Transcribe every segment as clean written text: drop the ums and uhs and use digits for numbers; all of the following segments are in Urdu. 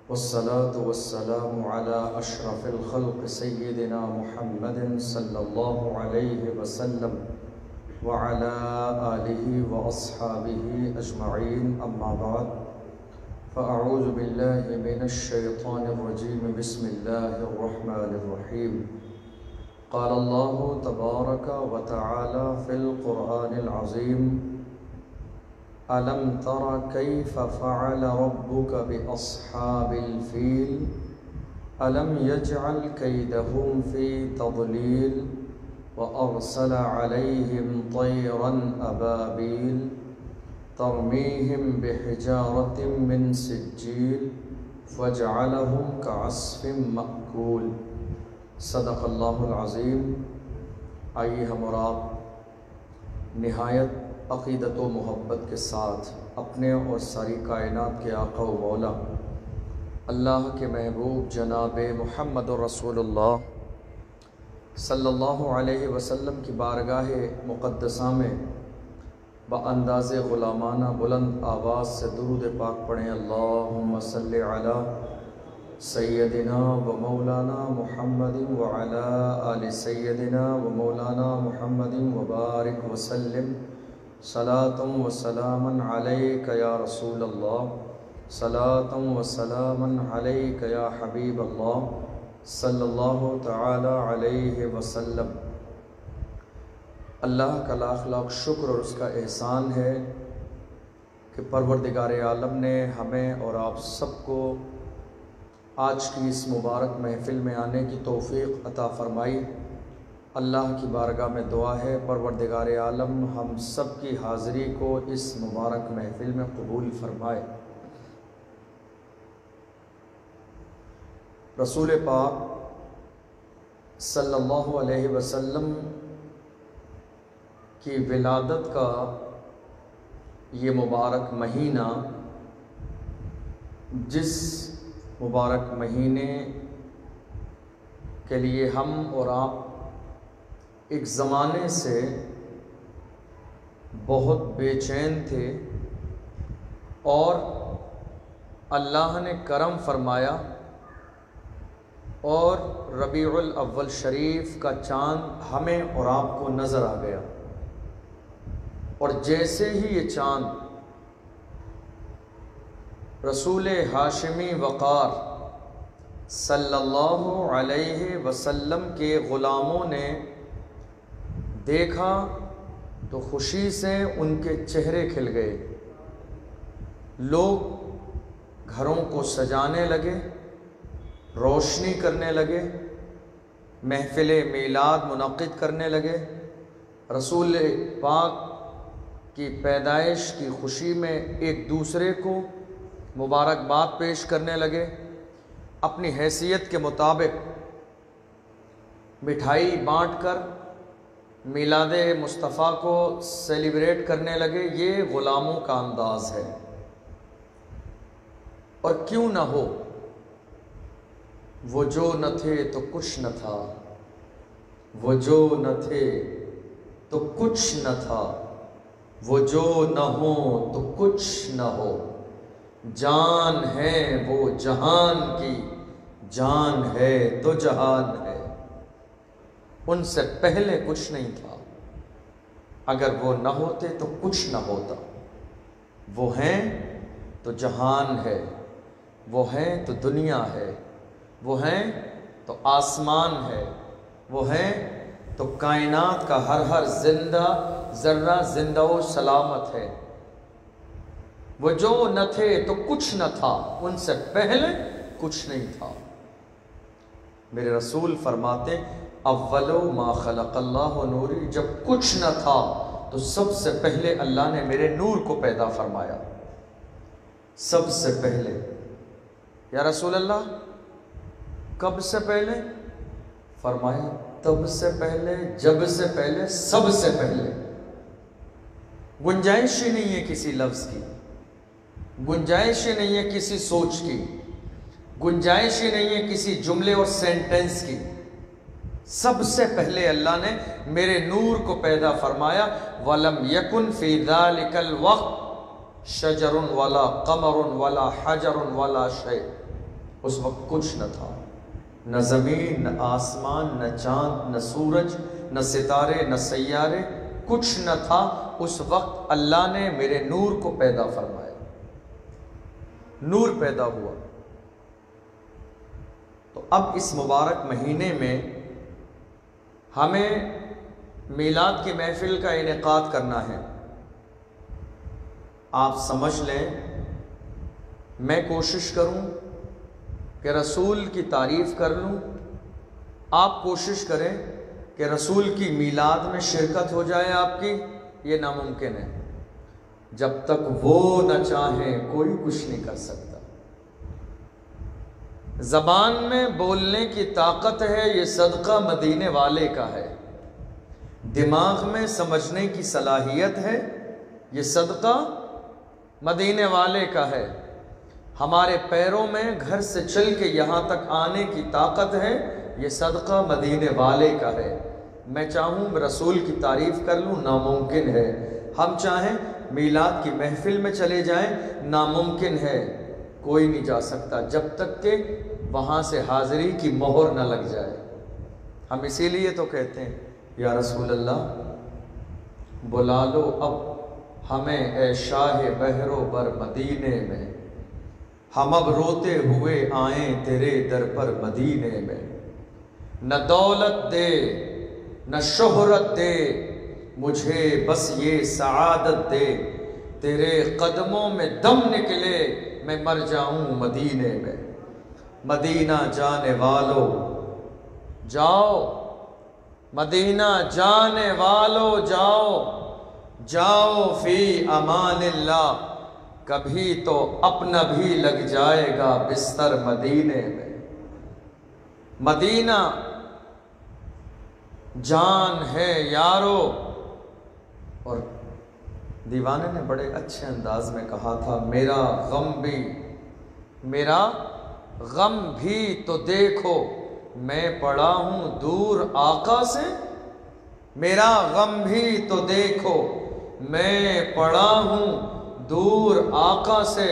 والصلاة والسلام على أشرف الخلق سيدنا محمد صلى الله عليه وسلم وعلى آله وأصحابه أجمعين. أما بعد، فأعوذ بالله من الشيطان الرجيم. بسم الله الرحمن الرحيم. قال الله تبارك وتعالى في القرآن العظيم: ألم تر كيف فعل ربك بأصحاب الفيل ألم يجعل كيدهم في تضليل وأرسل عليهم طيرا أبابيل ترميهم بحجارة من سجيل فجعلهم كعصف مأكول. صدق اللہ العظیم. آئیے ہم اور آپ نہایت عقیدت و محبت کے ساتھ اپنے اور ساری کائنات کے آقا و مولا اللہ کے محبوب جناب محمد رسول اللہ صلی اللہ علیہ وسلم کی بارگاہ مقدسہ میں بانداز غلامانہ بلند آواز سے درود پاک پڑھیں. اللہم صلی علی سیدنا و مولانا محمد وعلی آل سیدنا و مولانا محمد وبارک وسلم. صلاۃ و سلاما علیک یا رسول اللہ، صلاۃ و سلاما علیک یا حبیب اللہ صلی اللہ تعالی علیہ وسلم. اللہ کا لاکھ لاکھ شکر اور اس کا احسان ہے کہ پروردگار عالم نے ہمیں اور آپ سب کو آج کی اس مبارک محفل میں آنے کی توفیق عطا فرمائی. اللہ کی بارگاہ میں دعا ہے پروردگار عالم ہم سب کی حاضری کو اس مبارک محفل میں قبول فرمائے. رسول پاک صلی اللہ علیہ وسلم کی ولادت کا یہ مبارک مہینہ، جس مبارک مہینے کے لیے ہم اور آپ ایک زمانے سے بہت بے چین تھے، اور اللہ نے کرم فرمایا اور ربیع الاول شریف کا چاند ہمیں اور آپ کو نظر آ گیا. اور جیسے ہی یہ چاند رسول ہاشمی وقار صلی اللہ علیہ وسلم کے غلاموں نے دیکھا تو خوشی سے ان کے چہرے کھل گئے. لوگ گھروں کو سجانے لگے، روشنی کرنے لگے، محفل میلاد منعقد کرنے لگے، رسول پاک کی پیدائش کی خوشی میں ایک دوسرے کو مبارکباد پیش کرنے لگے، اپنی حیثیت کے مطابق مٹھائی بانٹ کر میلاد مصطفیٰ کو سیلیبریٹ کرنے لگے. یہ غلاموں کا انداز ہے. اور کیوں نہ ہو، وہ جو نہ تھے تو کچھ نہ تھا، وہ جو نہ تھے تو کچھ نہ تھا، وہ جو نہ ہو تو کچھ نہ ہو، جان ہے وہ جہان کی، جان ہے تو جہان ہے. ان سے پہلے کچھ نہیں تھا، اگر وہ نہ ہوتے تو کچھ نہ ہوتا. وہ ہیں تو جہان ہے، وہ ہیں تو دنیا ہے، وہ ہیں تو آسمان ہے، وہ ہیں تو کائنات کا ہر ہر زندہ ذرہ زندہ و سلامت ہے. وہ جو نہ تھے تو کچھ نہ تھا، ان سے پہلے کچھ نہیں تھا. میرے رسول فرماتے اولو ما خلق اللہ نوری، جب کچھ نہ تھا تو سب سے پہلے اللہ نے میرے نور کو پیدا فرمایا. سب سے پہلے. یا رسول اللہ کب سے پہلے؟ فرمایا تب سے پہلے، جب سے پہلے، سب سے پہلے. گنجائش ہی نہیں ہے کسی لفظ کی، گنجائش ہی نہیں ہے کسی سوچ کی، گنجائش ہی نہیں ہے کسی جملے اور سینٹنس کی. سب سے پہلے اللہ نے میرے نور کو پیدا فرمایا. وَلَمْ يَكُنْ فِي ذَلِكَ الْوَقْتِ شجر ولا قمر ولا حجر ولا شیء، اس وقت کچھ نہ تھا، نہ زمین، نہ آسمان، نہ چاند، نہ سورج، نہ ستارے، نہ سیارے، کچھ نہ تھا۔ اس وقت اللہ نے میرے نور کو پیدا فرمایا، نور پیدا ہوا۔ تو اب اس مبارک مہینے میں ہمیں میلاد کی محفل کا انعقاد کرنا ہے۔ آپ سمجھ لیں، میں کوشش کروں کہ رسول کی تعریف کر لوں، آپ کوشش کریں کہ رسول کی میلاد میں شرکت ہو جائے آپ کی، یہ ناممکن ہے۔ جب تک وہ نہ چاہیں کوئی کچھ نہیں کر سکتا۔ زبان میں بولنے کی طاقت ہے، یہ صدقہ مدینے والے کا ہے۔ دماغ میں سمجھنے کی صلاحیت ہے، یہ صدقہ مدینے والے کا ہے۔ ہمارے پیروں میں گھر سے چل کے یہاں تک آنے کی طاقت ہے، یہ صدقہ مدینے والے کا ہے۔ میں چاہوں رسول کی تعریف کر لوں، ناممکن ہے۔ ہم چاہیں میلاد کی محفل میں چلے جائیں، ناممکن ہے، کوئی نہیں جا سکتا جب تک کہ وہاں سے حاضری کی مہر نہ لگ جائے۔ ہم اسی لیے تو کہتے ہیں یا رسول اللہ بلا لو اب ہمیں اے شاہ بحر و بر مدینے میں، ہم اب روتے ہوئے آئیں تیرے در پر مدینے میں۔ نہ دولت دے نہ شہرت دے مجھے، بس یہ سعادت دے، تیرے قدموں میں دم نکلے میں مر جاؤں مدینے میں۔ مدینہ جانے والو جاؤ، مدینہ جانے والو جاؤ، جاؤ فی امان اللہ، کبھی تو اپنا بھی لگ جائے گا بستر مدینے میں۔ مدینہ جان ہے یارو، اور دیوانے نے بڑے اچھے انداز میں کہا تھا، میرا غم بھی تو دیکھو، میں پڑا ہوں دور آقا سے، میرا غم بھی تو دیکھو، میں پڑا ہوں دور آقا سے،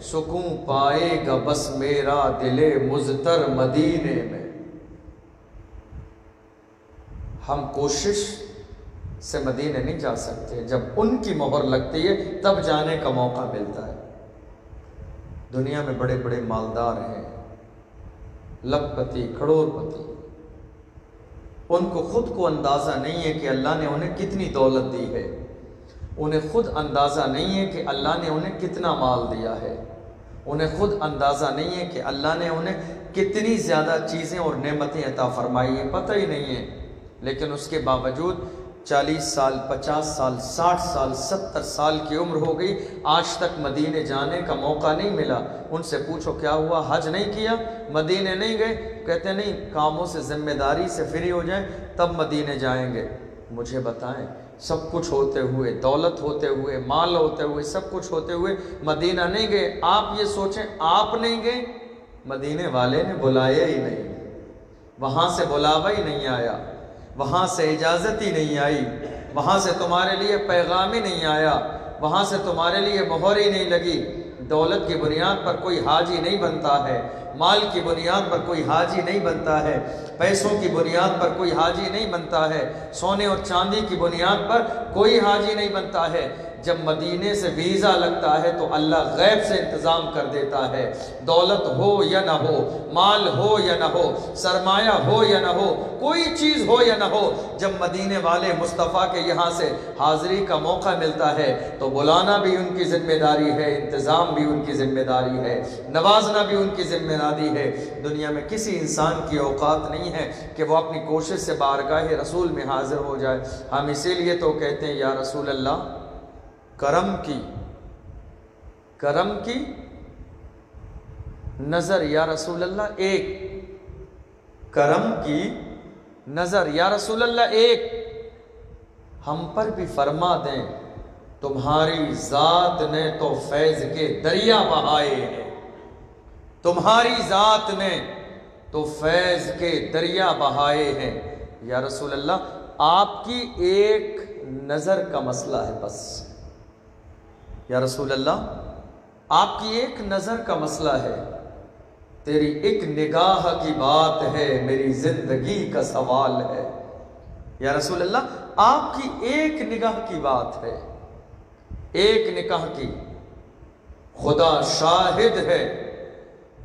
سکون پائے گا بس میرا دل مضطر مدینے میں۔ ہم کوشش سے مدینے نہیں جا سکتے، جب ان کی مہر لگتی ہے تب جانے کا موقع ملتا ہے۔ دنیا میں بڑے بڑے مالدار ہیں، لکھ پتی، کروڑ پتی، ان کو خود کو اندازہ نہیں ہے کہ اللہ نے انہیں کتنی دولت دی ہے، انہیں خود اندازہ نہیں ہے کہ اللہ نے انہیں کتنا مال دیا ہے، انہیں خود اندازہ نہیں ہے کہ اللہ نے انہیں کتنی زیادہ چیزیں اور نعمتیں عطا فرمائی ہیں، پتہ ہی نہیں ہے۔ لیکن اس کے باوجود 40 سال، 50 سال، 60 سال، 70 سال کی عمر ہو گئی، آج تک مدینے جانے کا موقع نہیں ملا۔ ان سے پوچھو کیا ہوا، حج نہیں کیا، مدینے نہیں گئے؟ کہتے نہیں، کاموں سے، ذمہ داری سے فری ہو جائیں تب مدینے جائیں گے۔ مجھے بتائیں، سب کچھ ہوتے ہوئے، دولت ہوتے ہوئے، مال ہوتے ہوئے، سب کچھ ہوتے ہوئے مدینہ نہیں گئے؟ آپ یہ سوچیں، آپ نہیں گئے، مدینے والے نے بلایا ہی نہیں، وہاں سے بلاوا ہی نہیں آیا، وہاں سے اجازت ہی نہیں آئی، وہاں سے تمہارے لیے پیغام ہی نہیں آیا، وہاں سے تمہارے لیے مہر ہی نہیں لگی۔ دولت کی بنیاد پر کوئی حاجی نہیں بنتا ہے، مال کی بنیاد پر کوئی حاجی نہیں بنتا ہے، پیسوں کی بنیاد پر کوئی حاجی نہیں بنتا ہے، سونے اور چاندی کی بنیاد پر کوئی حاجی نہیں بنتا ہے۔ جب مدینے سے ویزا لگتا ہے تو اللہ غیب سے انتظام کر دیتا ہے، دولت ہو یا نہ ہو، مال ہو یا نہ ہو، سرمایہ ہو یا نہ ہو، کوئی چیز ہو یا نہ ہو، جب مدینے والے مصطفیٰ کے یہاں سے حاضری کا موقع ملتا ہے تو بلانا بھی ان کی ذمہ داری ہے، انتظام بھی ان کی ذمہ داری ہے، نوازنا بھی ان کی ذمہ داری ہے۔ دنیا میں کسی انسان کی اوقات نہیں ہے کہ وہ اپنی کوشش سے بارگاہ رسول میں حاضر ہو جائے۔ ہم اسی لیے تو کہتے ہیں یا رسول اللہ کرم کی نظر یا رسول اللہ ایک، کرم کی نظر یا رسول اللہ ایک، ہم پر بھی فرما دیں، تمہاری ذات نے تو فیض کے دریا بہائے ہیں، تمہاری ذات نے تو فیض کے دریا بہائے ہیں۔ یا رسول اللہ آپ کی ایک نظر کا مسئلہ ہے، بس یا رسول اللہ آپ کی ایک نظر کا مسئلہ ہے، تیری ایک نگاہ کی بات ہے، میری زندگی کا سوال ہے۔ یا رسول اللہ آپ کی ایک نگاہ کی بات ہے، ایک نگاہ کی، خدا شاہد ہے،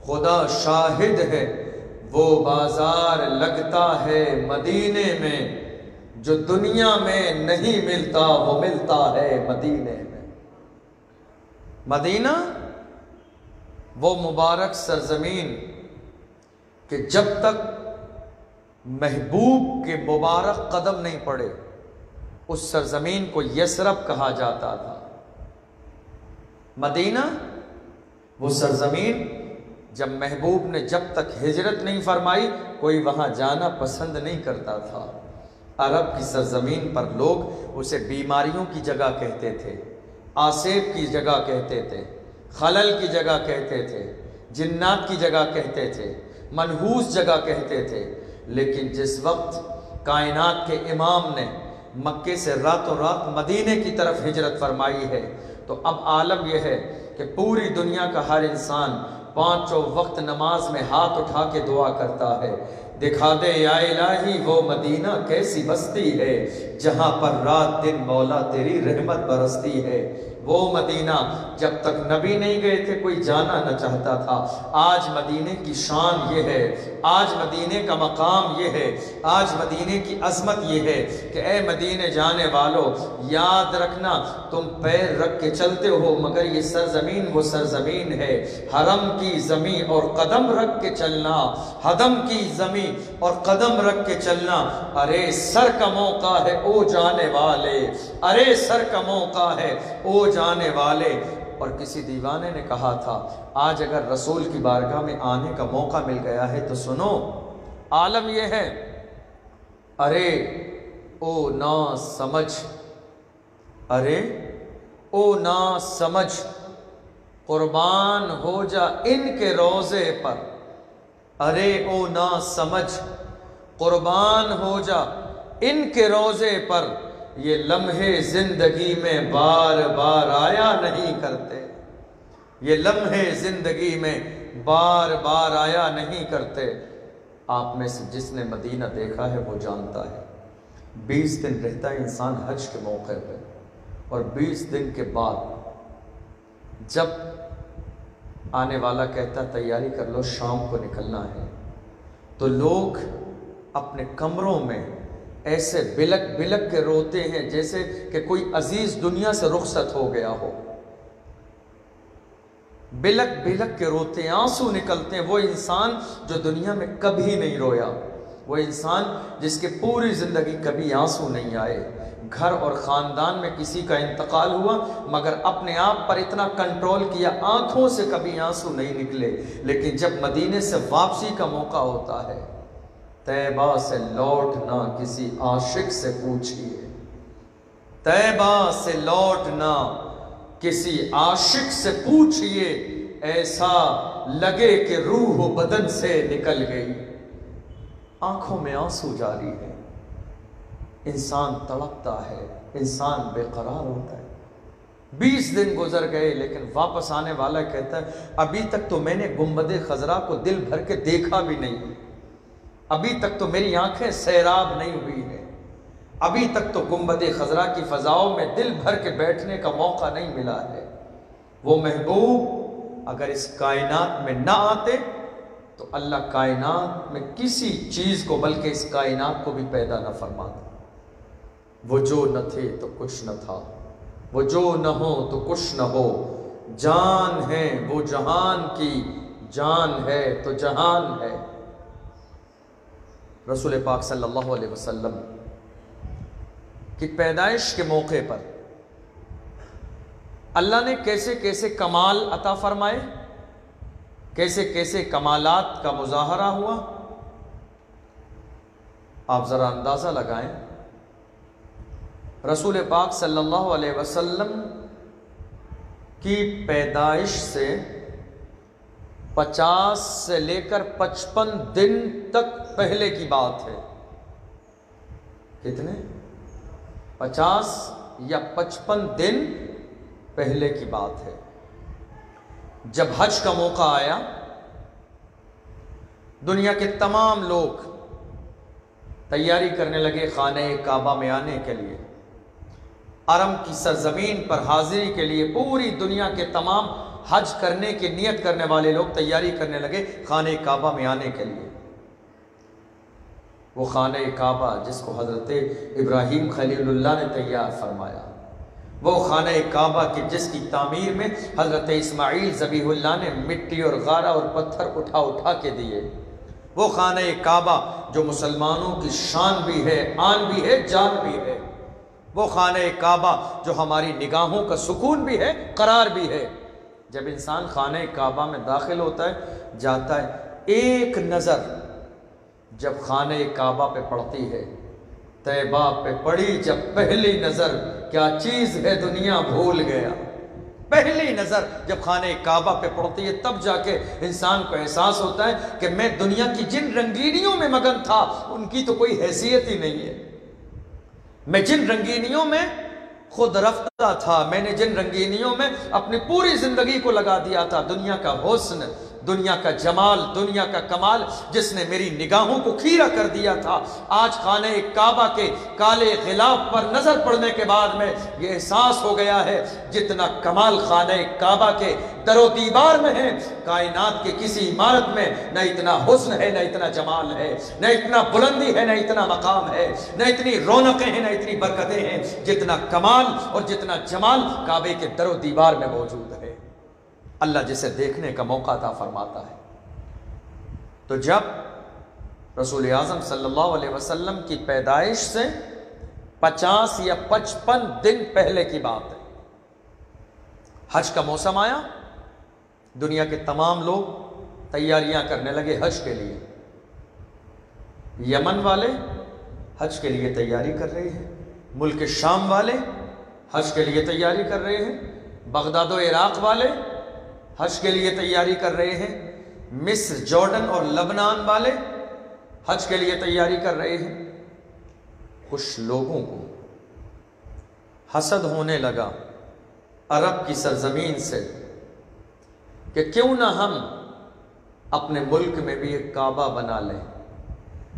خدا شاہد ہے، وہ بازار لگتا ہے مدینے میں جو دنیا میں نہیں ملتا، وہ ملتا ہے مدینے میں۔ مدینہ وہ مبارک سرزمین کہ جب تک محبوب کے مبارک قدم نہیں پڑے اس سرزمین کو یثرب کہا جاتا تھا۔ مدینہ وہ سرزمین جب محبوب نے جب تک ہجرت نہیں فرمائی کوئی وہاں جانا پسند نہیں کرتا تھا۔ عرب کی سرزمین پر لوگ اسے بیماریوں کی جگہ کہتے تھے، آسیب کی جگہ کہتے تھے، خلل کی جگہ کہتے تھے، جنات کی جگہ کہتے تھے، منحوس جگہ کہتے تھے۔ لیکن جس وقت کائنات کے امام نے مکے سے راتوں رات مدینے کی طرف ہجرت فرمائی ہے تو اب عالم یہ ہے کہ پوری دنیا کا ہر انسان پانچوں وقت نماز میں ہاتھ اٹھا کے دعا کرتا ہے، دکھا دے یا الہی وہ مدینہ کیسی بستی ہے جہاں پر رات دن مولا تیری رحمت برستی ہے۔ وہ مدینہ جب تک نبی نہیں گئے تھے کوئی جانا نہ چاہتا تھا۔ آج مدینے کی شان یہ ہے، آج مدینے کا مقام یہ ہے، آج مدینے کی عظمت یہ ہے کہ اے مدینے جانے والو یاد رکھنا تم پیر رکھ کے چلتے ہو مگر یہ سرزمین وہ سرزمین ہے حرم کی زمین اور قدم رکھ کے چلنا، حرم کی زمین اور قدم رکھ کے چلنا۔ ارے سر کا موقع ہے او جانے والے، ارے سر کا موقع ہے او جانے والے۔ اور کسی دیوانے نے کہا تھا آج اگر رسول کی بارگاہ میں آنے کا موقع مل گیا ہے تو سنو، عالم یہ ہے، ارے او نا سمجھ، ارے او نا سمجھ قربان ہو جا ان کے روزے پر، ارے او نا سمجھ قربان ہو جا ان کے روزے پر، یہ لمحے زندگی میں بار بار آیا نہیں کرتے، یہ لمحے زندگی میں بار بار آیا نہیں کرتے۔ آپ میں سے جس نے مدینہ دیکھا ہے وہ جانتا ہے 20 دن رہتا ہے انسان حج کے موقع پہ، اور 20 دن کے بعد جب آنے والا کہتا تیاری کر لو شام کو نکلنا ہے تو لوگ اپنے کمروں میں ایسے بلک بلک کے روتے ہیں جیسے کہ کوئی عزیز دنیا سے رخصت ہو گیا ہو، بلک بلک کے روتے ہیں، آنسو نکلتے ہیں۔ وہ انسان جو دنیا میں کبھی نہیں رویا، وہ انسان جس کے پوری زندگی کبھی آنسو نہیں آئے، گھر اور خاندان میں کسی کا انتقال ہوا مگر اپنے آپ پر اتنا کنٹرول کیا آنکھوں سے کبھی آنسو نہیں نکلے۔ لیکن جب مدینے سے واپسی کا موقع ہوتا ہے طیبہ سے لوٹنا کسی عاشق سے پوچھئے، طیبہ سے لوٹنا کسی عاشق سے پوچھئے، ایسا لگے کہ روح و بدن سے نکل گئی۔ آنکھوں میں آنسو جاری ہے، انسان تڑپتا ہے، انسان بے قرار ہوتا ہے۔ 20 دن گزر گئے لیکن واپس آنے والا کہتا ہے ابھی تک تو میں نے گنبد خضرا کو دل بھر کے دیکھا بھی نہیں، ابھی تک تو میری آنکھیں سیراب نہیں ہوئی ہیں، ابھی تک تو گنبد خضرا کی فضاؤں میں دل بھر کے بیٹھنے کا موقع نہیں ملا ہے۔ وہ محبوب اگر اس کائنات میں نہ آتے تو اللہ کائنات میں کسی چیز کو بلکہ اس کائنات کو بھی پیدا نہ فرماتا۔ وہ جو نہ تھے تو کچھ نہ تھا، وہ جو نہ ہو تو کچھ نہ ہو، جان ہے وہ جہان کی، جان ہے تو جہان ہے۔ رسول پاک صلی اللہ علیہ وسلم کی پیدائش کے موقع پر اللہ نے کیسے کیسے کمال عطا فرمائے، کیسے کیسے کمالات کا مظاہرہ ہوا، آپ ذرا اندازہ لگائیں۔ رسول پاک صلی اللہ علیہ وسلم کی پیدائش سے 50 سے لے کر 55 دن تک پہلے کی بات ہے۔ کتنے؟ 50 یا 55 دن پہلے کی بات ہے، جب حج کا موقع آیا دنیا کے تمام لوگ تیاری کرنے لگے خانہ کعبہ میں آنے کے لیے، حرم کی سرزمین پر حاضری کے لیے پوری دنیا کے تمام حج کرنے کی نیت کرنے والے لوگ تیاری کرنے لگے خانہ کعبہ میں آنے کے لیے۔ وہ خانہ کعبہ جس کو حضرت ابراہیم خلیل اللہ نے تیار فرمایا، وہ خانہ کعبہ کی جس کی تعمیر میں حضرت اسماعیل ذبیح اللہ نے مٹی اور غارہ اور پتھر اٹھا اٹھا کے دیے، وہ خانہ کعبہ جو مسلمانوں کی شان بھی ہے، آن بھی ہے، جان بھی ہے، وہ خانہ کعبہ جو ہماری نگاہوں کا سکون بھی ہے، قرار بھی ہے۔ جب انسان خانہ کعبہ میں داخل ہوتا ہے جاتا ہے، ایک نظر جب خانہ کعبہ پہ پڑتی ہے، طیبہ پہ پڑی جب پہلی نظر، کیا چیز ہے دنیا بھول گیا۔ پہلی نظر جب خانہ کعبہ پہ پڑتی ہے تب جا کے انسان کو احساس ہوتا ہے کہ میں دنیا کی جن رنگینیوں میں مگن تھا ان کی تو کوئی حیثیت ہی نہیں ہے۔ میں جن رنگینیوں میں خود رفتہ تھا، میں نے جن رنگینیوں میں اپنی پوری زندگی کو لگا دیا تھا، دنیا کا حسن، دنیا کا جمال، دنیا کا کمال جس نے میری نگاہوں کو کھیرا کر دیا تھا، آج خانہ کعبہ کے کالے غلاف پر نظر پڑنے کے بعد میں یہ احساس ہو گیا ہے جتنا کمال خانہ کعبہ کے در و دیوار میں ہے، کائنات کے کسی عمارت میں نہ اتنا حسن ہے، نہ اتنا جمال ہے، نہ اتنا بلندی ہے، نہ اتنا مقام ہے، نہ اتنی رونقیں ہیں، نہ اتنی برکتیں ہیں، جتنا کمال اور جتنا جمال کعبے کے در و دیوار میں موجود ہے۔ اللہ جسے دیکھنے کا موقع عطا فرماتا ہے۔ تو جب رسول اعظم صلی اللہ علیہ وسلم کی پیدائش سے 50 یا 55 دن پہلے کی بات ہے، حج کا موسم آیا، دنیا کے تمام لوگ تیاریاں کرنے لگے حج کے لیے۔ یمن والے حج کے لیے تیاری کر رہے ہیں، ملک شام والے حج کے لیے تیاری کر رہے ہیں، بغداد و عراق والے حج کے لیے تیاری کر رہے ہیں، مصر، جارڈن اور لبنان والے حج کے لیے تیاری کر رہے ہیں۔ کچھ لوگوں کو حسد ہونے لگا عرب کی سرزمین سے کہ کیوں نہ ہم اپنے ملک میں بھی ایک کعبہ بنا لیں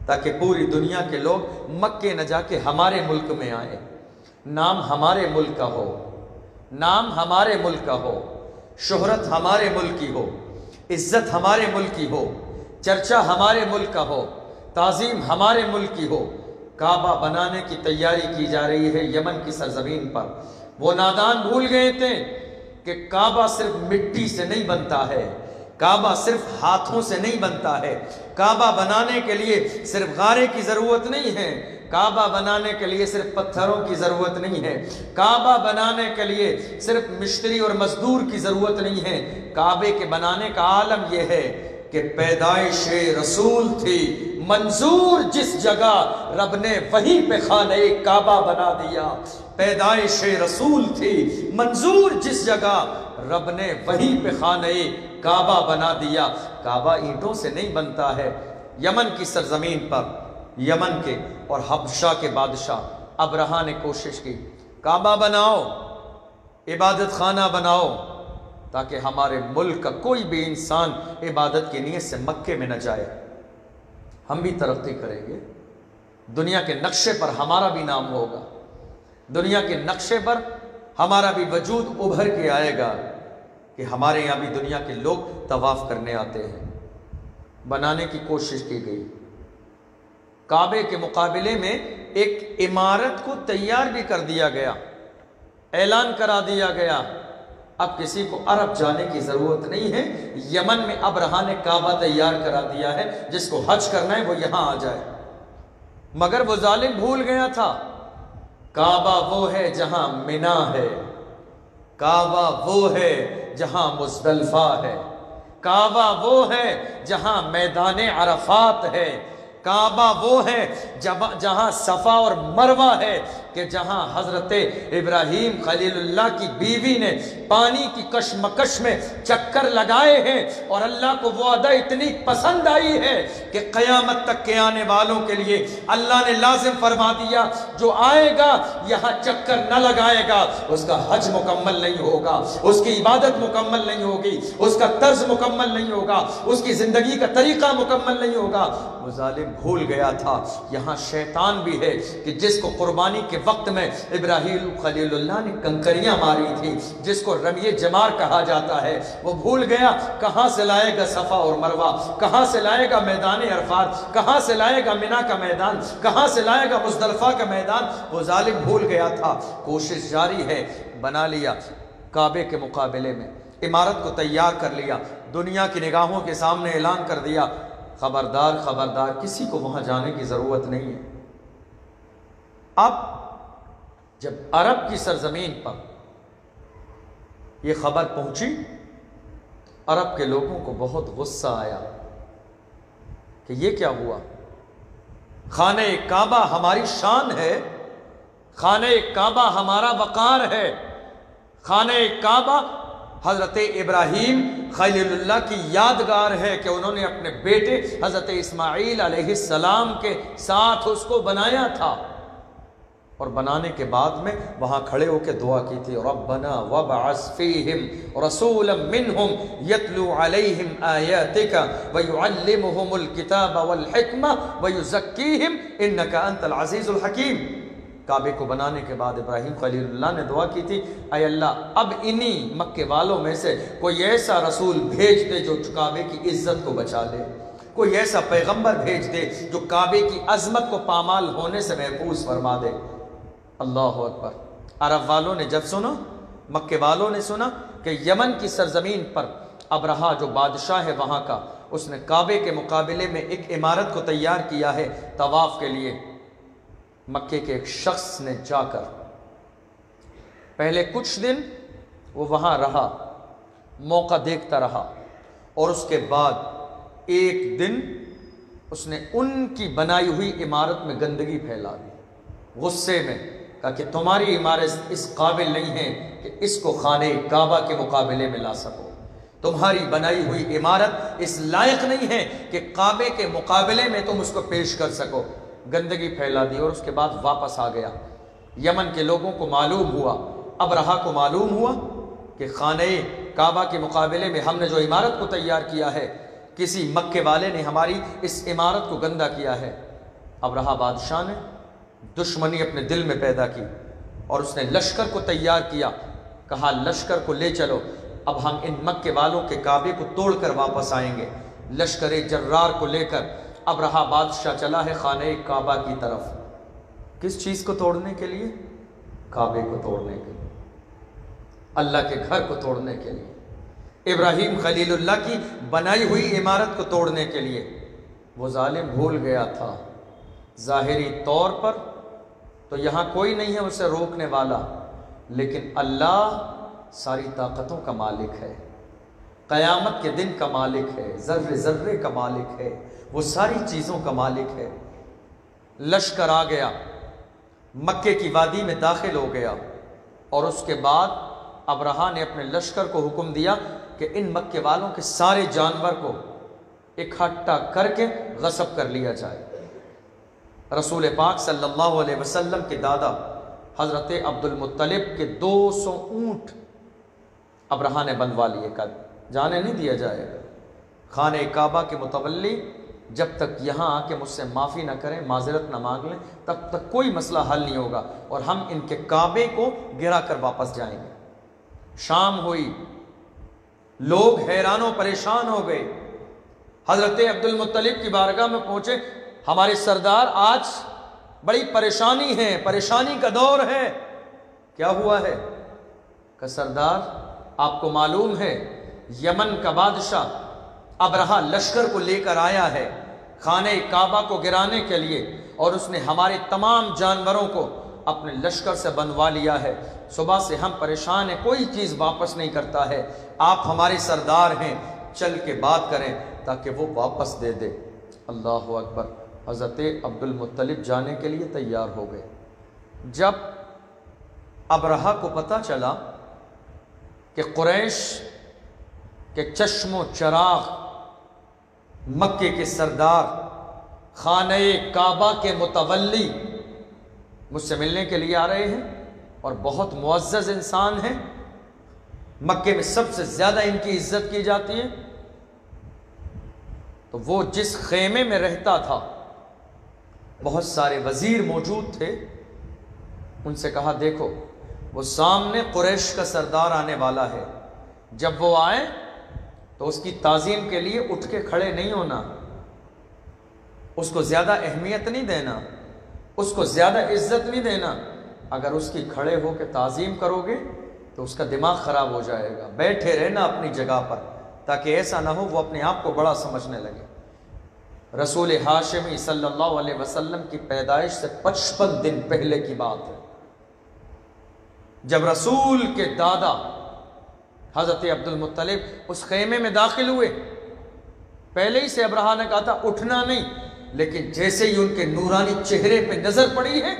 تاکہ پوری دنیا کے لوگ مکے نہ جا کے ہمارے ملک میں آئیں، نام ہمارے ملک کا ہو، نام ہمارے ملک کا ہو، شہرت ہمارے ملک کی ہو، عزت ہمارے ملک کی ہو، چرچا ہمارے ملک کا ہو، تعظیم ہمارے ملک کی ہو۔ کعبہ بنانے کی تیاری کی جا رہی ہے یمن کی سرزمین پر۔ وہ نادان بھول گئے تھے کہ کعبہ صرف مٹی سے نہیں بنتا ہے، کعبہ صرف ہاتھوں سے نہیں بنتا ہے، کعبہ بنانے کے لیے صرف غارے کی ضرورت نہیں ہے، کعبہ بنانے کے لیے صرف پتھروں کی ضرورت نہیں ہے، کعبہ بنانے کے لیے صرف مستری اور مزدور کی ضرورت نہیں ہے۔ کعبے کے بنانے کا عالم یہ ہے کہ پیدائش رسول تھی، منظور جس جگہ رب نے وہیں پہ خانہ کعبہ بنا دیا۔ پیدائش رسول تھی، منظور جس جگہ رب نے وہیں پہ خانہ کعبہ بنا دیا۔ کعبہ اینٹوں سے نہیں بنتا ہے۔ یمن کی سرزمین پر یمن کے اور حبشہ کے بادشاہ ابرہہ نے کوشش کی، کعبہ بناؤ، عبادت خانہ بناؤ تاکہ ہمارے ملک کا کوئی بھی انسان عبادت کی نیت سے مکے میں نہ جائے، ہم بھی ترقی کریں گے، دنیا کے نقشے پر ہمارا بھی نام ہوگا، دنیا کے نقشے پر ہمارا بھی وجود ابھر کے آئے گا کہ ہمارے یہاں بھی دنیا کے لوگ طواف کرنے آتے ہیں۔ بنانے کی کوشش کی گئی، کعبے کے مقابلے میں ایک عمارت کو تیار بھی کر دیا گیا، اعلان کرا دیا گیا اب کسی کو عرب جانے کی ضرورت نہیں ہے، یمن میں ابرہہ نے کعبہ تیار کرا دیا ہے، جس کو حج کرنا ہے وہ یہاں آ جائے۔ مگر وہ ظالم بھول گیا تھا کعبہ وہ ہے جہاں منا ہے، کعبہ وہ ہے جہاں مزدلفہ ہے، کعبہ وہ ہے جہاں میدان عرفات ہے، کعبہ وہ ہے جہاں صفا اور مروہ ہے کہ کہ جہاں حضرت ابراہیم خلیل اللہ کی بیوی نے پانی کی کشمکش میں چکر لگائے ہیں اور اللہ کو وہ ادا اتنی پسند آئی ہے کہ قیامت تک کے آنے والوں کے لیے اللہ نے لازم فرما دیا جو آئے گا یہاں چکر نہ لگائے گا اس کا حج مکمل نہیں ہوگا، اس کی عبادت مکمل نہیں ہوگی، اس کا طرز مکمل نہیں ہوگا، اس کی زندگی کا طریقہ مکمل نہیں ہوگا۔ وہ ظالم بھول گیا تھا یہاں شیطان بھی ہے کہ جس کو قربانی کے وقت میں ابراہیم خلیل اللہ نے کنکریاں ماری تھی، جس کو رمی جمار کہا جاتا ہے، وہ بھول گیا کہاں سے لائے گا صفا اور مروہ، کہاں سے لائے گا میدان عرفات، کہاں سے لائے گا منی کا میدان، کہاں سے لائے گا مزدلفہ کا میدان۔ وہ ظالم بھول گیا تھا۔ کوشش جاری ہے، بنا لیا کعبے کے مقابلے میں، عمارت کو تیار کر لیا، دنیا کی نگاہوں کے سامنے اعلان کر دیا خبردار خبردار کسی کو وہاں جانے کی ضرورت نہیں ہے۔ اب جب عرب کی سرزمین پر یہ خبر پہنچی، عرب کے لوگوں کو بہت غصہ آیا کہ یہ کیا ہوا؟ خانہ کعبہ ہماری شان ہے، خانہ کعبہ ہمارا وقار ہے، خانہ کعبہ حضرت ابراہیم خلیل اللہ کی یادگار ہے کہ انہوں نے اپنے بیٹے حضرت اسماعیل علیہ السلام کے ساتھ اس کو بنایا تھا، اور بنانے کے بعد میں وہاں کھڑے ہو کے دعا کی تھی ربنا وابعث فیہم رسولا منہم یتلو علیہم آیاتک ویعلمہم الکتاب والحکمہ ویزکیہم انک انت العزیز الحکیم۔ کعبے کو بنانے کے بعد ابراہیم خلیل اللہ نے دعا کی تھی اے اللہ اب انہی مکے والوں میں سے کوئی ایسا رسول بھیج دے جو کعبے کی عزت کو بچا لے، کوئی ایسا پیغمبر بھیج دے جو کعبے کی عظمت کو پامال ہونے سے محفوظ فرما دے۔ اللہ اکبر۔ عرب والوں نے جب سنا، مکے والوں نے سنا کہ یمن کی سرزمین پر ابرہا جو بادشاہ ہے وہاں کا، اس نے کعبے کے مقابلے میں ایک عمارت کو تیار کیا ہے طواف کے لیے، مکے کے ایک شخص نے جا کر پہلے کچھ دن وہ وہاں رہا، موقع دیکھتا رہا، اور اس کے بعد ایک دن اس نے ان کی بنائی ہوئی عمارت میں گندگی پھیلا دی، غصے میں کہا کہ تمہاری عمارت اس قابل نہیں ہے کہ اس کو خانہ کعبہ کے مقابلے میں لا سکو، تمہاری بنائی ہوئی عمارت اس لائق نہیں ہے کہ کعبے کے مقابلے میں تم اس کو پیش کر سکو۔ گندگی پھیلا دی اور اس کے بعد واپس آ گیا۔ یمن کے لوگوں کو معلوم ہوا، ابرہا کو معلوم ہوا کہ خانہ کعبہ کے مقابلے میں ہم نے جو عمارت کو تیار کیا ہے کسی مکے والے نے ہماری اس عمارت کو گندہ کیا ہے۔ ابرہا بادشاہ نے دشمنی اپنے دل میں پیدا کی اور اس نے لشکر کو تیار کیا، کہا لشکر کو لے چلو، اب ہم ان مکے والوں کے کعبے کو توڑ کر واپس آئیں گے۔ لشکر جرار کو لے کر ابرہا بادشاہ چلا ہے خانہ کعبہ کی طرف۔ کس چیز کو توڑنے کے لیے؟ کعبے کو توڑنے کے لیے، اللہ کے گھر کو توڑنے کے لیے، ابراہیم خلیل اللہ کی بنائی ہوئی عمارت کو توڑنے کے لیے۔ وہ ظالم بھول گیا تھا ظاہری طور پر تو یہاں کوئی نہیں ہے اسے روکنے والا، لیکن اللہ ساری طاقتوں کا مالک ہے، قیامت کے دن کا مالک ہے، ذرے ذرے کا مالک ہے، وہ ساری چیزوں کا مالک ہے۔ لشکر آ گیا، مکے کی وادی میں داخل ہو گیا، اور اس کے بعد ابرہا نے اپنے لشکر کو حکم دیا کہ ان مکے والوں کے سارے جانور کو اکٹھا کر کے غصب کر لیا جائے۔ رسول پاک صلی اللہ علیہ وسلم کے دادا حضرت عبد المطلب کے 200 اونٹ ابرہا نے بنوا لیے، کہا جانے نہیں دیا جائے گا، خانہ کعبہ کے متولی جب تک یہاں آ کے مجھ سے معافی نہ کریں، معذرت نہ مانگ لیں، تب تک کوئی مسئلہ حل نہیں ہوگا اور ہم ان کے کعبے کو گرا کر واپس جائیں گے۔ شام ہوئی، لوگ حیران و پریشان ہو گئے، حضرت عبد المطلب کی بارگاہ میں پہنچے، ہمارے سردار آج بڑی پریشانی ہے، پریشانی کا دور ہے۔ کیا ہوا ہے؟ کہ سردار آپ کو معلوم ہے یمن کا بادشاہ ابرہا لشکر کو لے کر آیا ہے خانہ کعبہ کو گرانے کے لیے، اور اس نے ہمارے تمام جانوروں کو اپنے لشکر سے بنوا لیا ہے، صبح سے ہم پریشان ہیں، کوئی چیز واپس نہیں کرتا ہے، آپ ہمارے سردار ہیں، چل کے بات کریں تاکہ وہ واپس دے دے۔ اللہ اکبر۔ حضرت عبد المطلب جانے کے لیے تیار ہو گئے، جب ابرہہ کو پتہ چلا کہ قریش کے چشم و چراغ مکے کے سردار خانہ کعبہ کے متولی مجھ سے ملنے کے لیے آ رہے ہیں اور بہت معزز انسان ہیں، مکے میں سب سے زیادہ ان کی عزت کی جاتی ہے، تو وہ جس خیمے میں رہتا تھا بہت سارے وزیر موجود تھے، ان سے کہا دیکھو وہ سامنے قریش کا سردار آنے والا ہے، جب وہ آئے تو اس کی تعظیم کے لیے اٹھ کے کھڑے نہیں ہونا، اس کو زیادہ اہمیت نہیں دینا، اس کو زیادہ عزت نہیں دینا، اگر اس کی کھڑے ہو کے تعظیم کرو گے تو اس کا دماغ خراب ہو جائے گا، بیٹھے رہنا اپنی جگہ پر تاکہ ایسا نہ ہو وہ اپنے آپ کو بڑا سمجھنے لگے۔ رسول ہاشمی صلی اللہ علیہ وسلم کی پیدائش سے 55 دن پہلے کی بات ہے، جب رسول کے دادا حضرت عبد المطلب اس خیمے میں داخل ہوئے، پہلے ہی سے ابرہہ نے کہا تھا اٹھنا نہیں، لیکن جیسے ہی ان کے نورانی چہرے پہ نظر پڑی ہے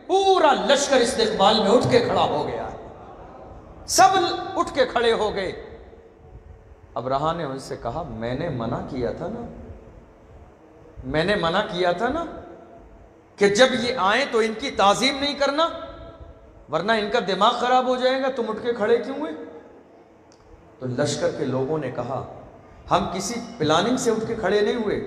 پورا لشکر استقبال میں اٹھ کے کھڑا ہو گیا، سب اٹھ کے کھڑے ہو گئے۔ ابرہہ نے ان سے کہا میں نے منع کیا تھا نا، میں نے منع کیا تھا نا کہ جب یہ آئیں تو ان کی تعظیم نہیں کرنا ورنہ ان کا دماغ خراب ہو جائے گا، تم اٹھ کے کھڑے کیوں ہوئے؟ تو لشکر کے لوگوں نے کہا ہم کسی پلاننگ سے اٹھ کے کھڑے نہیں ہوئے،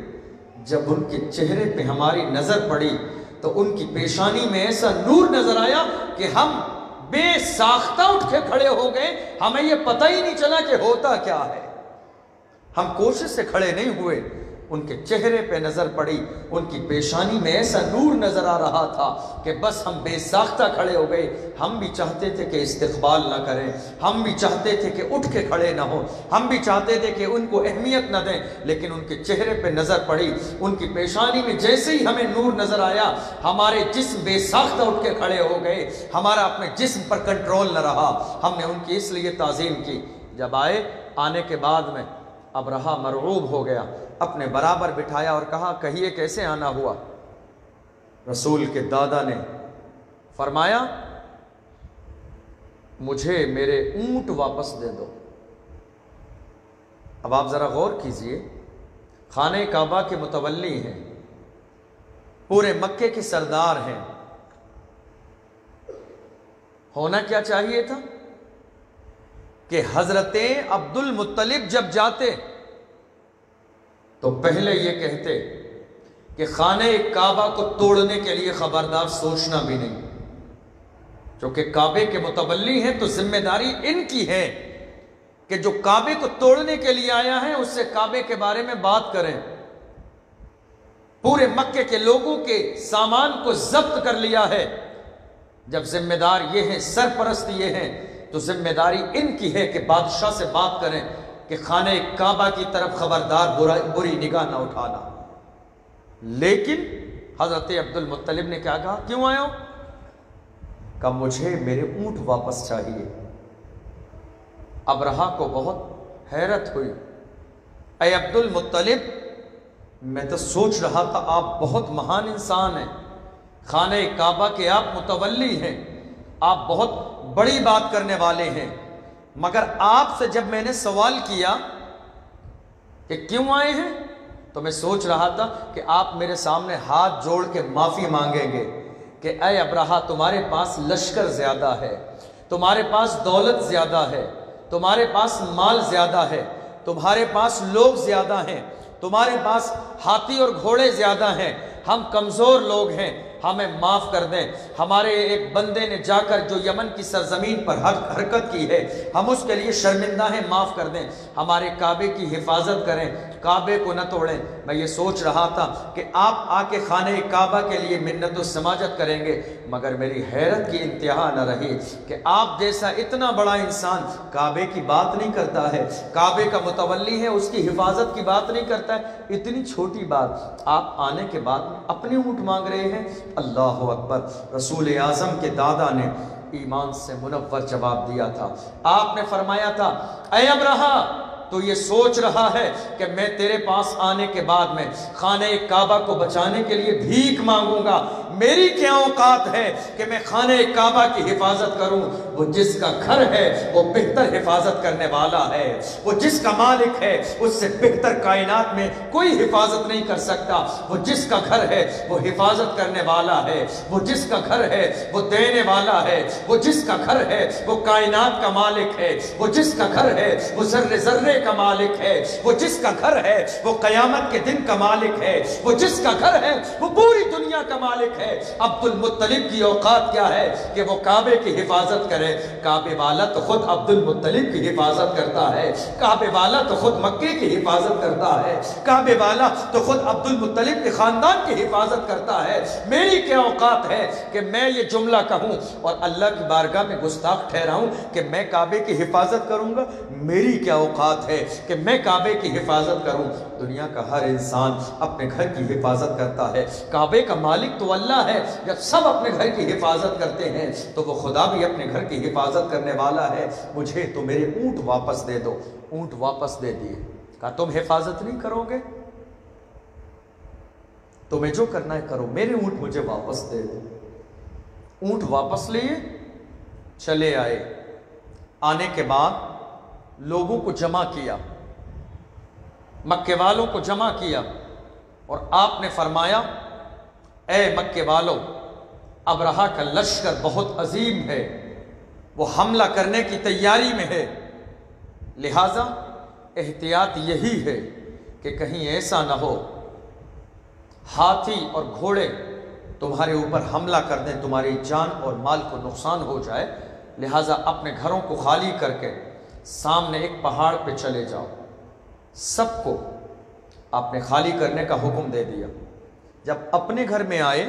جب ان کے چہرے پہ ہماری نظر پڑی تو ان کی پیشانی میں ایسا نور نظر آیا کہ ہم بے ساختہ اٹھ کے کھڑے ہو گئے، ہمیں یہ پتہ ہی نہیں چلا کہ ہوتا کیا ہے، ہم کوشش سے کھڑے نہیں ہوئے، ان کے چہرے پہ نظر پڑی، ان کی پیشانی میں ایسا نور نظر آ رہا تھا کہ بس ہم بے ساختہ کھڑے ہو گئے۔ ہم بھی چاہتے تھے کہ استقبال نہ کریں، ہم بھی چاہتے تھے کہ اٹھ کے کھڑے نہ ہوں، ہم بھی چاہتے تھے کہ ان کو اہمیت نہ دیں، لیکن ان کے چہرے پہ نظر پڑی، ان کی پیشانی میں جیسے ہی ہمیں نور نظر آیا ہمارے جسم بے ساختہ اٹھ کے کھڑے ہو گئے، ہمارا اپنے جسم پر کنٹرول نہ رہا، ہم نے ان کی اس لیے تعظیم کی۔ جب آنے کے بعد میں ابرہہ مرعوب ہو گیا، اپنے برابر بٹھایا اور کہا کہیے کیسے آنا ہوا؟ رسول کے دادا نے فرمایا مجھے میرے اونٹ واپس دے دو۔ اب آپ ذرا غور کیجئے، خانہ کعبہ کے متولی ہیں، پورے مکے کے سردار ہیں، ہونا کیا چاہیے تھا کہ حضرت عبد المطلب جب جاتے تو پہلے یہ کہتے کہ خانہ کعبہ کو توڑنے کے لیے خبردار سوچنا بھی نہیں، چونکہ کعبے کے متولی ہیں تو ذمہ داری ان کی ہے کہ جو کعبے کو توڑنے کے لیے آیا ہے اس سے کعبے کے بارے میں بات کریں۔ پورے مکے کے لوگوں کے سامان کو ضبط کر لیا ہے، جب ذمہ دار یہ ہیں، سرپرست یہ ہیں، تو ذمہ داری ان کی ہے کہ بادشاہ سے بات کریں کہ خانہ کعبہ کی طرف خبردار بری نگاہ نہ اٹھانا۔ لیکن حضرت عبد المطلب نے کیا کہا؟ کیوں آئے ہو؟ کہا مجھے میرے اونٹ واپس چاہیے۔ ابرہہ کو بہت حیرت ہوئی، اے عبد المطلب میں تو سوچ رہا تھا آپ بہت مہان انسان ہیں، خانہ کعبہ کے آپ متولی ہیں، آپ بہت بڑی بات کرنے والے ہیں، مگر آپ سے جب میں نے سوال کیا کہ کیوں آئے ہیں تو میں سوچ رہا تھا کہ آپ میرے سامنے ہاتھ جوڑ کے معافی مانگیں گے کہ اے ابرہہ تمہارے پاس لشکر زیادہ ہے، تمہارے پاس دولت زیادہ ہے، تمہارے پاس مال زیادہ ہے، تمہارے پاس لوگ زیادہ ہیں، تمہارے پاس ہاتھی اور گھوڑے زیادہ ہیں، ہم کمزور لوگ ہیں، ہمیں معاف کر دیں۔ ہمارے ایک بندے نے جا کر جو یمن کی سرزمین پر حرکت کی ہے ہم اس کے لیے شرمندہ ہیں، معاف کر دیں، ہمارے کعبے کی حفاظت کریں، کعبے کو نہ توڑیں۔ میں یہ سوچ رہا تھا کہ آپ آ کے خانہ کعبہ کے لیے منت و سماجت کریں گے، مگر میری حیرت کی انتہا نہ رہی کہ آپ جیسا اتنا بڑا انسان کعبے کی بات نہیں کرتا ہے، کعبے کا متولی ہے اس کی حفاظت کی بات نہیں کرتا ہے، اتنی چھوٹی بات آپ آنے کے بعد اپنے اونٹ مانگ رہے ہیں۔ اللہ اکبر! رسول اعظم کے دادا نے ایمان سے منور جواب دیا تھا، آپ نے فرمایا تھا اے ابرہہ تو یہ سوچ رہا ہے کہ میں تیرے پاس آنے کے بعد میں خانہ کعبہ کو بچانے کے لیے بھیک مانگوں گا، میری کیا اوقات ہے کہ میں خانہ کعبہ کی حفاظت کروں؟ وہ جس کا گھر ہے وہ بہتر حفاظت کرنے والا ہے، وہ جس کا مالک ہے اس سے بہتر کائنات میں کوئی حفاظت نہیں کر سکتا، وہ جس کا گھر ہے وہ حفاظت کرنے والا ہے، وہ جس کا گھر ہے وہ دینے والا ہے، وہ جس کا گھر ہے وہ کائنات کا مالک ہے، وہ جس کا گھر ہے وہ ذرے ذرے کا مالک ہے، وہ جس کا گھر ہے وہ قیامت کے دن کا مالک ہے، وہ جس کا گھر ہے وہ پوری دنیا کا مالک ہے۔ عبد المطلب کی اوقات کیا ہے کہ وہ کعبے کی حفاظت کرے؟ کعبے والا تو خود عبد المطلب کی حفاظت کرتا ہے، کعبے والا تو خود مکے کی حفاظت کرتا ہے، کعبے والا تو خود عبد المطلب کے خاندان کی حفاظت کرتا ہے۔ میری کیا اوقات ہے کہ میں یہ جملہ کہوں اور اللہ کی بارگاہ میں گستاخ ٹھہراؤں کہ میں کعبے کی حفاظت کروں گا؟ میری کیا اوقات ہے کہ میں کعبے کی حفاظت کروں؟ دنیا کا ہر انسان اپنے گھر کی حفاظت کرتا ہے، کعبے کا مالک تو اللہ ہے۔ جب سب اپنے گھر کی حفاظت کرتے ہیں تو وہ خدا بھی اپنے گھر کی حفاظت کرنے والا ہے۔ مجھے تو میرے اونٹ واپس دے دو۔ اونٹ واپس دے دیے، کہا تم حفاظت نہیں کرو گے؟ تمہیں جو کرنا ہے کرو، میرے اونٹ مجھے واپس دے دو۔ اونٹ واپس لیے چلے آئے۔ آنے کے بعد لوگوں کو جمع کیا، مکے والوں کو جمع کیا، اور آپ نے فرمایا اے مکے والوں، ابرہہ کا لشکر بہت عظیم ہے، وہ حملہ کرنے کی تیاری میں ہے، لہٰذا احتیاط یہی ہے کہ کہیں ایسا نہ ہو ہاتھی اور گھوڑے تمہارے اوپر حملہ کر دیں، تمہاری جان اور مال کو نقصان ہو جائے، لہٰذا اپنے گھروں کو خالی کر کے سامنے ایک پہاڑ پہ چلے جاؤ۔ سب کو آپ نے خالی کرنے کا حکم دے دیا۔ جب اپنے گھر میں آئے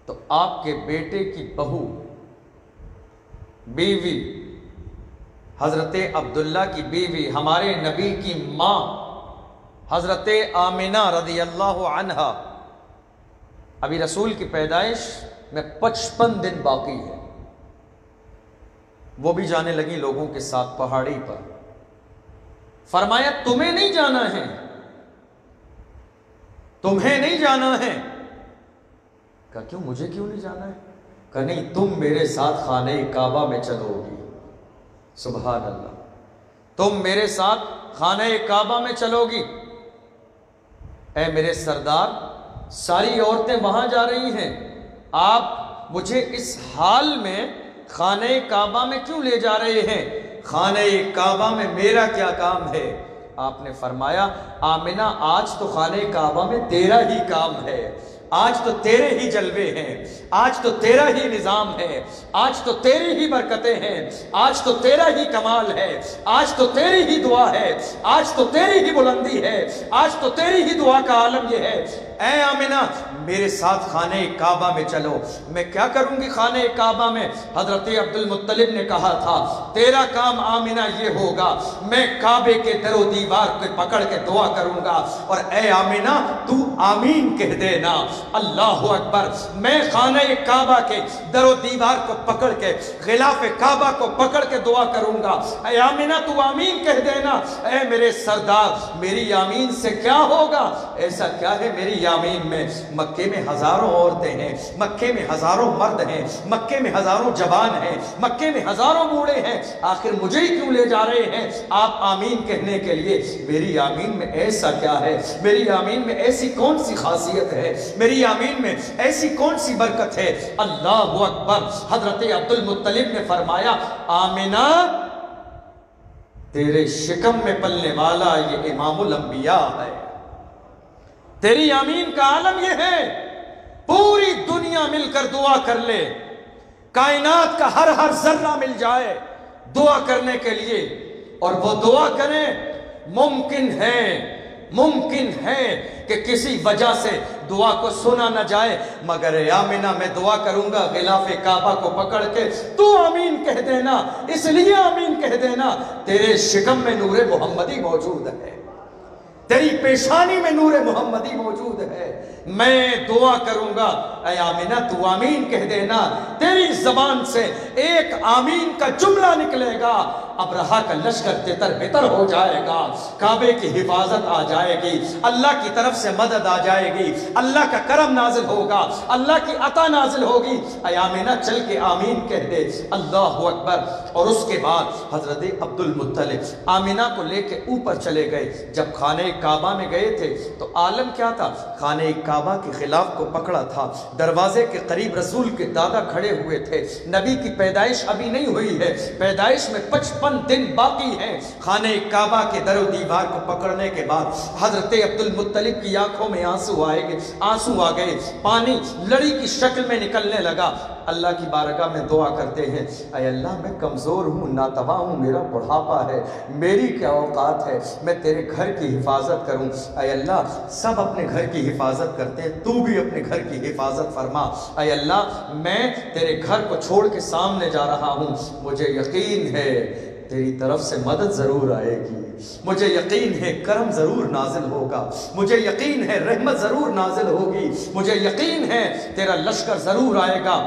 تو آپ کے بیٹے کی بہو، بیوی، حضرت عبداللہ کی بیوی، ہمارے نبی کی ماں حضرت آمنہ رضی اللہ عنہا، ابھی رسول کی پیدائش میں 55 دن باقی ہے، وہ بھی جانے لگی لوگوں کے ساتھ پہاڑی پر۔ فرمایا تمہیں نہیں جانا ہے، تمہیں نہیں جانا ہے۔ کہا کیوں، مجھے کیوں نہیں جانا ہے؟ کہا نہیں، تم میرے ساتھ خانہ کعبہ میں چلو گی۔ سبحان اللہ، تم میرے ساتھ خانہ کعبہ میں چلو گی۔ اے میرے سردار، ساری عورتیں وہاں جا رہی ہیں، آپ مجھے اس حال میں خانہ کعبہ میں کیوں لے جا رہے ہیں؟ خانہ کعبہ میں میرا کیا کام ہے؟ آپ نے فرمایا آمنہ، آج تو خانہ کعبہ میں تیرا ہی کام ہے، آج تو تیرے ہی جلوے ہیں، آج تو تیرا ہی نظام ہے، آج تو تیری ہی برکتیں ہیں، آج تو تیرا ہی کمال ہے، آج تو تیری ہی دعا ہے، آج تو تیری ہی بلندی ہے، آج تو تیری ہی دعا کا عالم یہ ہے۔ اے آمنہ، میرے ساتھ خانہ کعبہ میں چلو۔ میں کیا کروں گی خانہ کعبہ میں؟ حضرت عبد المطلب نے کہا تھا تیرا کام آمنہ یہ ہوگا، میں کعبے کے در و دیوار کو پکڑ کے دعا کروں گا، اور اے آمنہ تو آمین کہہ دینا۔ اللہ اکبر، میں خانہ کعبہ کے در و دیوار کو پکڑ کے، غلاف کعبہ کو پکڑ کے دعا کروں گا، اے آمنہ تو آمین کہہ دینا۔ اے میرے سردار، میری آمین سے کیا ہوگا؟ ایسا کیا ہے میری آمین میں؟ مکے میں ہزاروں عورتیں ہیں، مکے میں ہزاروں مرد ہیں، مکے میں ہزاروں جوان ہیں، مکے میں ہزاروں بوڑھے ہیں، آخر مجھے ہی کیوں لے جا رہے ہیں آپ آمین کہنے کے لیے؟ میری آمین میں ایسا کیا ہے؟ میری آمین میں ایسی کون سی خاصیت ہے؟ میری آمین میں ایسی کون سی برکت ہے؟ اللہ اکبر۔ حضرت عبد المطلب نے فرمایا آمنہ، تیرے شکم میں پلنے والا یہ امام الانبیاء ہے، تیری آمین کا عالم یہ ہے، پوری دنیا مل کر دعا کر لے، کائنات کا ہر ذرہ مل جائے دعا کرنے کے لیے، اور وہ دعا کریں، ممکن ہے کہ کسی وجہ سے دعا کو سنا نہ جائے، مگر اے آمنہ میں دعا کروں گا غلاف کعبہ کو پکڑ کے، تو آمین کہہ دینا، اس لیے آمین کہہ دینا تیرے شکم میں نور محمدی موجود ہے، تیری پیشانی میں نور محمدی موجود ہے، میں دعا کروں گا، اے آمنہ تو آمین کہہ دینا، تیری زبان سے ایک آمین کا جملہ نکلے گا، ابرہا کا لشکر تتر بتر ہو جائے گا، کعبے کی حفاظت آ جائے گی، اللہ کی طرف سے مدد آ جائے گی، اللہ کا کرم نازل ہوگا، اللہ کی عطا نازل ہوگی۔ اے آمینہ چل کے آمین کہہ دے، اللہ اکبر۔ اور اس کے بعد حضرت عبد المطلب آمینہ کو لے کے اوپر چلے گئے۔ جب خانہ کعبہ میں گئے تھے تو عالم کیا تھا؟ خانہ کعبہ کے خلاف کو پکڑا تھا، دروازے کے قریب رسول کے دادا کھڑے ہوئے تھے، نبی کی پیدائش ابھی نہیں ہوئی ہے، پیدائش میں 55 دن باقی ہیں۔ خانہ کعبہ کے در و دیوار کو پکڑنے کے بعد حضرت عبد المطلب کی آنکھوں میں آنسو آ گئے، پانی لڑی کی شکل میں نکلنے لگا۔ اللہ کی بارگاہ میں دعا کرتے ہیں، اے اللہ میں کمزور ہوں، ناتواں ہوں، میرا بڑھاپا ہے، میری کیا اوقات ہے میں تیرے گھر کی حفاظت کروں۔ اے اللہ سب اپنے گھر کی حفاظت کرتے ہیں، تو بھی اپنے گھر کی حفاظت فرما۔ اے اللہ میں تیرے گھر کو چھوڑ کے سامنے جا رہا ہوں، مجھے یقین ہے تیری طرف سے مدد ضرور آئے گی، مجھے یقین ہے کرم ضرور نازل ہوگا، مجھے یقین ہے رحمت ضرور نازل ہوگی، مجھے یقین ہے تیرا لشکر ضرور آئے گا۔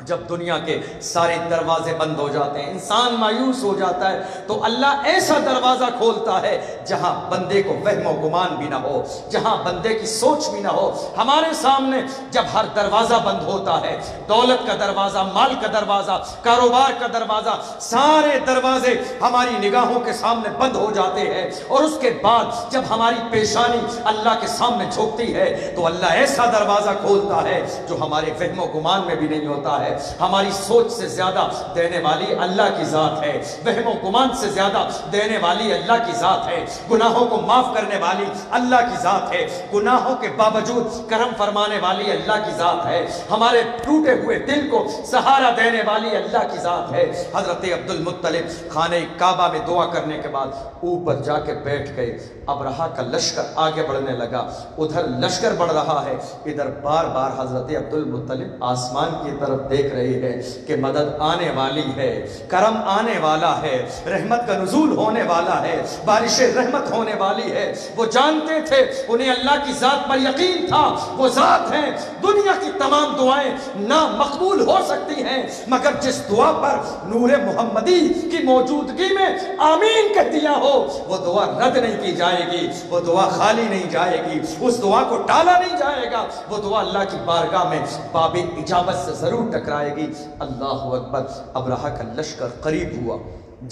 جب دنیا کے سارے دروازے بند ہو جاتے ہیں، انسان مایوس ہو جاتا ہے، تو اللہ ایسا دروازہ کھولتا ہے جہاں بندے کو وہم و گمان بھی نہ ہو، جہاں بندے کی سوچ بھی نہ ہو۔ ہمارے سامنے جب ہر دروازہ بند ہوتا ہے، دولت کا دروازہ، مال کا دروازہ، کاروبار کا دروازہ، سارے دروازے ہماری نگاہوں کے سامنے بند ہو جاتے ہیں، اور اس کے بعد جب ہماری پیشانی اللہ کے سامنے جھکتی ہے تو اللہ ایسا دروازہ کھولتا ہے جو ہمارے وہم و گمان میں بھی نہیں ہوتا ہے۔ ہماری سوچ سے زیادہ دینے والی اللہ کی ذات ہے، وہم و گمان سے زیادہ دینے والی اللہ کی ذات ہے، گناہوں کو معاف کرنے والی اللہ کی ذات ہے، گناہوں کے باوجود کرم فرمانے والی اللہ کی ذات ہے، ہمارے ٹوٹے ہوئے دل کو سہارا دینے والی اللہ کی ذات ہے۔ حضرت عبد المطلب خانہ کعبہ میں دعا کرنے کے بعد اوپر جا کے بیٹھ گئے۔ ابرہا کا لشکر آگے بڑھنے لگا، ادھر لشکر بڑھ رہا ہے، ادھر بار بار حضرت عبد المطلب آسمان کی طرف دیکھ رہے ہیں کہ مدد آنے والی ہے، کرم آنے والا ہے، رحمت کا نزول ہونے والا ہے، بارش رحمت ہونے والی ہے۔ وہ جانتے تھے، انہیں اللہ کی ذات پر یقین تھا، وہ ذات ہیں، دنیا کی تمام دعائیں نامقبول ہو سکتی ہیں، مگر جس دعا پر نور محمدی کی موجودگی میں آمین کہہ دیا ہو، وہ دعا رد نہیں کی جائے گی، وہ دعا خالی نہیں جائے گی، اس دعا کو ٹالا نہیں جائے گا، وہ دعا اللہ کی بارگاہ میں باب اجابت سے ضرور ٹکرائے گی۔ اللہ اکبر۔ ابرہا کا لشکر قریب ہوا،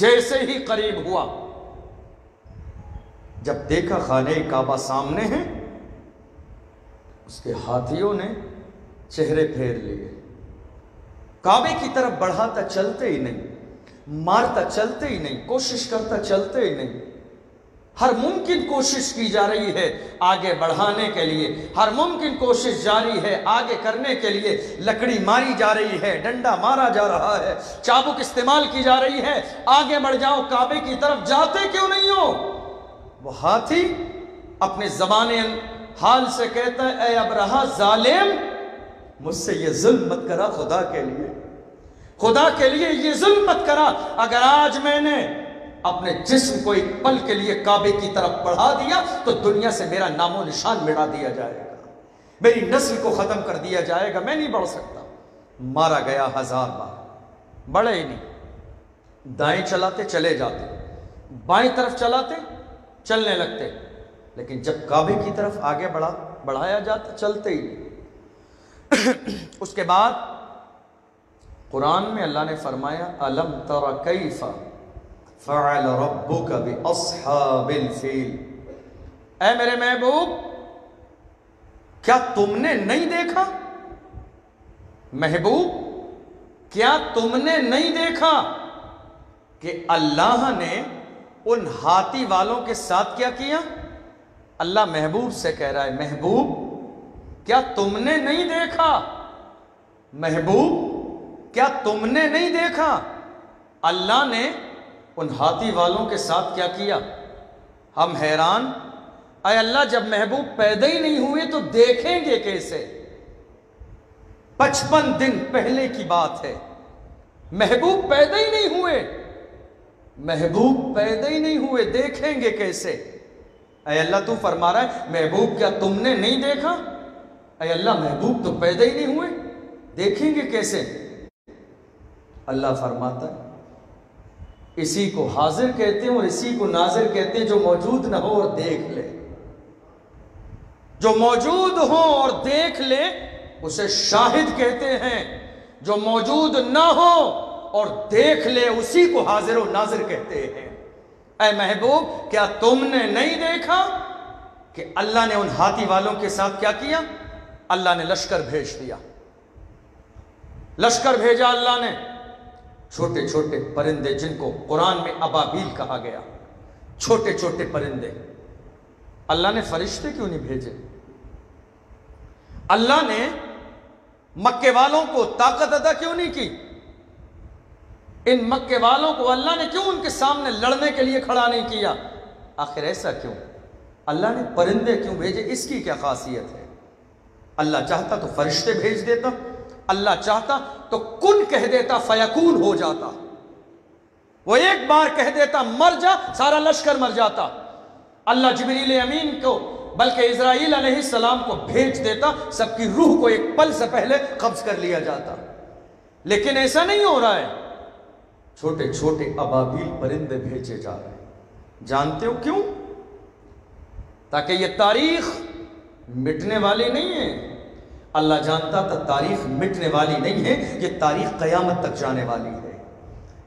جیسے ہی قریب ہوا، جب دیکھا خانہ کعبہ سامنے ہے، اس کے ہاتھیوں نے چہرے پھیر لیے، کعبے کی طرف بڑھاتا چلتے ہی نہیں، مارتا چلتے ہی نہیں، کوشش کرتا چلتے ہی نہیں، ہر ممکن کوشش کی جا رہی ہے آگے بڑھانے کے لیے، ہر ممکن کوشش جاری ہے آگے کرنے کے لیے، لکڑی ماری جا رہی ہے، ڈنڈا مارا جا رہا ہے، چابک استعمال کی جا رہی ہے، آگے بڑھ جاؤ کعبے کی طرف، جاتے کیوں نہیں ہو؟ وہ ہاتھی اپنے زبان حال سے کہتا ہے، اے ابرہا ظالم، مجھ سے یہ ظلم مت کرا، خدا کے لیے، خدا کے لیے یہ ظلم مت کرا۔ اگر آج میں نے اپنے جسم کو ایک پل کے لیے کعبے کی طرف بڑھا دیا تو دنیا سے میرا نام و نشان مٹا دیا جائے گا، میری نسل کو ختم کر دیا جائے گا، میں نہیں بڑھ سکتا۔ مارا گیا 1000 بار، بڑھے ہی نہیں، دائیں چلاتے چلے جاتے، بائیں طرف چلاتے چلنے لگتے، لیکن جب کعبے کی طرف آگے بڑھایا جاتا چلتے ہی نہیں۔ اس کے بعد قرآن میں اللہ نے فرمایا، أَلَمْ تَرَ كَيْفَ فَعَلَ رَبُّكَ بِأَصْحَابِ الْفِيلِ، اے میرے محبوب کیا تم نے نہیں دیکھا؟ محبوب کیا تم نے نہیں دیکھا کہ اللہ نے ان ہاتھی والوں کے ساتھ کیا کیا؟ اللہ محبوب سے کہہ رہا ہے، محبوب کیا تم نے نہیں دیکھا؟ محبوب کیا تم نے نہیں دیکھا اللہ نے ان ہاتھی والوں کے ساتھ کیا کیا؟ ہم حیران، اے اللہ جب محبوب پیدا ہی نہیں ہوئے تو دیکھیں گے کیسے؟ 55 دن پہلے کی بات ہے، محبوب پیدا ہی نہیں ہوئے، محبوب پیدا ہی نہیں ہوئے، دیکھیں گے کیسے؟ اے اللہ تو فرما رہا ہے محبوب کیا تم نے نہیں دیکھا؟ اے اللہ محبوب تو پیدا ہی نہیں ہوئے، دیکھیں گے کیسے؟ اللہ فرماتا ہے اسی کو حاضر کہتے ہیں اور اسی کو ناظر کہتے ہیں، جو موجود نہ ہو اور دیکھ لے۔ جو موجود ہو اور دیکھ لے اسے شاہد کہتے ہیں، جو موجود نہ ہو اور دیکھ لے اسی کو حاضر و ناظر کہتے ہیں۔ اے محبوب، کیا تم نے نہیں دیکھا کہ اللہ نے ان ہاتھی والوں کے ساتھ کیا کیا؟ اللہ نے لشکر بھیج دیا، لشکر بھیجا اللہ نے۔ چھوٹے چھوٹے پرندے جن کو قرآن میں ابابیل کہا گیا، چھوٹے چھوٹے پرندے، اللہ نے فرشتے کیوں نہیں بھیجے؟ اللہ نے مکے والوں کو طاقت عطا کیوں نہیں کی؟ ان مکے والوں کو اللہ نے کیوں ان کے سامنے لڑنے کے لیے کھڑا نہیں کیا؟ آخر ایسا کیوں؟ اللہ نے پرندے کیوں بھیجے؟ اس کی کیا خاصیت ہے؟ اللہ چاہتا تو فرشتے بھیج دیتا، اللہ چاہتا تو کن کہہ دیتا فیکون ہو جاتا، وہ ایک بار کہہ دیتا مر جا، سارا لشکر مر جاتا۔ اللہ جبریل امین کو بلکہ اسرائیل علیہ السلام کو بھیج دیتا، سب کی روح کو ایک پل سے پہلے قبض کر لیا جاتا، لیکن ایسا نہیں ہو رہا ہے۔ چھوٹے چھوٹے ابابیل پرندے بھیجے جا رہے ہیں، جانتے ہو کیوں؟ تاکہ یہ تاریخ مٹنے والی نہیں ہے۔ اللہ جانتا تھا تاریخ مٹنے والی نہیں ہے، یہ تاریخ قیامت تک جانے والی ہے،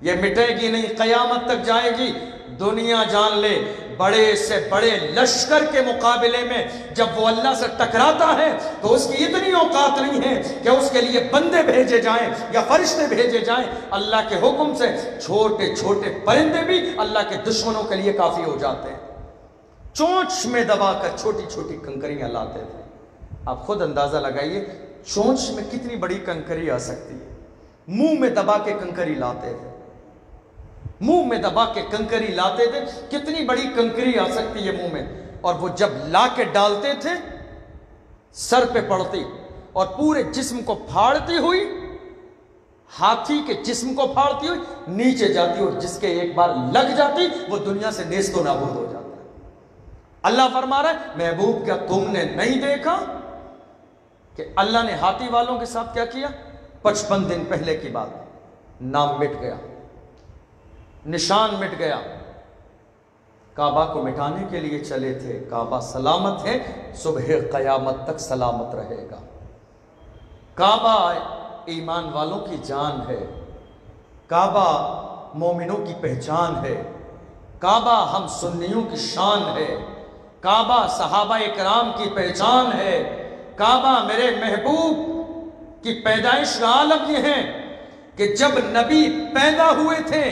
یہ مٹے گی نہیں، قیامت تک جائے گی۔ دنیا جان لے، بڑے سے بڑے لشکر کے مقابلے میں جب وہ اللہ سے ٹکراتا ہے تو اس کی اتنی اوقات نہیں ہے کہ اس کے لیے بندے بھیجے جائیں یا فرشتے بھیجے جائیں۔ اللہ کے حکم سے چھوٹے چھوٹے پرندے بھی اللہ کے دشمنوں کے لیے کافی ہو جاتے ہیں۔ چونچ میں دبا کر چھوٹی چھوٹی کنکریاں لاتے تھے۔ آپ خود اندازہ لگائیے چونچ میں کتنی بڑی کنکری آ سکتی ہے۔ منہ میں دبا کے کنکری لاتے تھے، منہ میں دبا کے کنکری لاتے تھے، کتنی بڑی کنکری آ سکتی ہے منہ میں، اور وہ جب لا کے ڈالتے تھے سر پہ پڑتی اور پورے جسم کو پھاڑتی ہوئی، ہاتھی کے جسم کو پھاڑتی ہوئی نیچے جاتی، اور جس کے ایک بار لگ جاتی وہ دنیا سے نیست و نابود ہو جاتا۔ اللہ فرما رہا ہے محبوب کیا تم نے نہیں دیکھا کہ اللہ نے ہاتھی والوں کے ساتھ کیا کیا؟ 55 دن پہلے کی بات، نام مٹ گیا، نشان مٹ گیا۔ کعبہ کو مٹانے کے لیے چلے تھے، کعبہ سلامت ہے، صبح قیامت تک سلامت رہے گا۔ کعبہ ایمان والوں کی جان ہے، کعبہ مومنوں کی پہچان ہے، کعبہ ہم سنیوں کی شان ہے، کعبہ صحابہ اکرام کی پہچان ہے، کعبہ میرے محبوب کی پیدائش کا عالم یہ ہے کہ جب نبی پیدا ہوئے تھے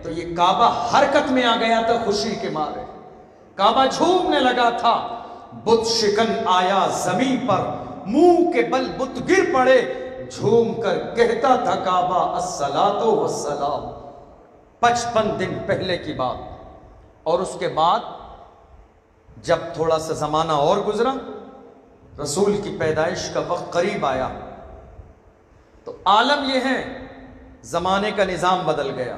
تو یہ کعبہ حرکت میں آ گیا تھا خوشی کے مارے، کعبہ جھومنے لگا تھا، بت شکن آیا زمین پر، منہ کے بل بت گر پڑے، جھوم کر کہتا تھا کعبہ الصلاۃ والسلام۔ 55 دن پہلے کی بات۔ اور اس کے بعد جب تھوڑا سا زمانہ اور گزرا، رسول کی پیدائش کا وقت قریب آیا، تو عالم یہ ہے زمانے کا نظام بدل گیا،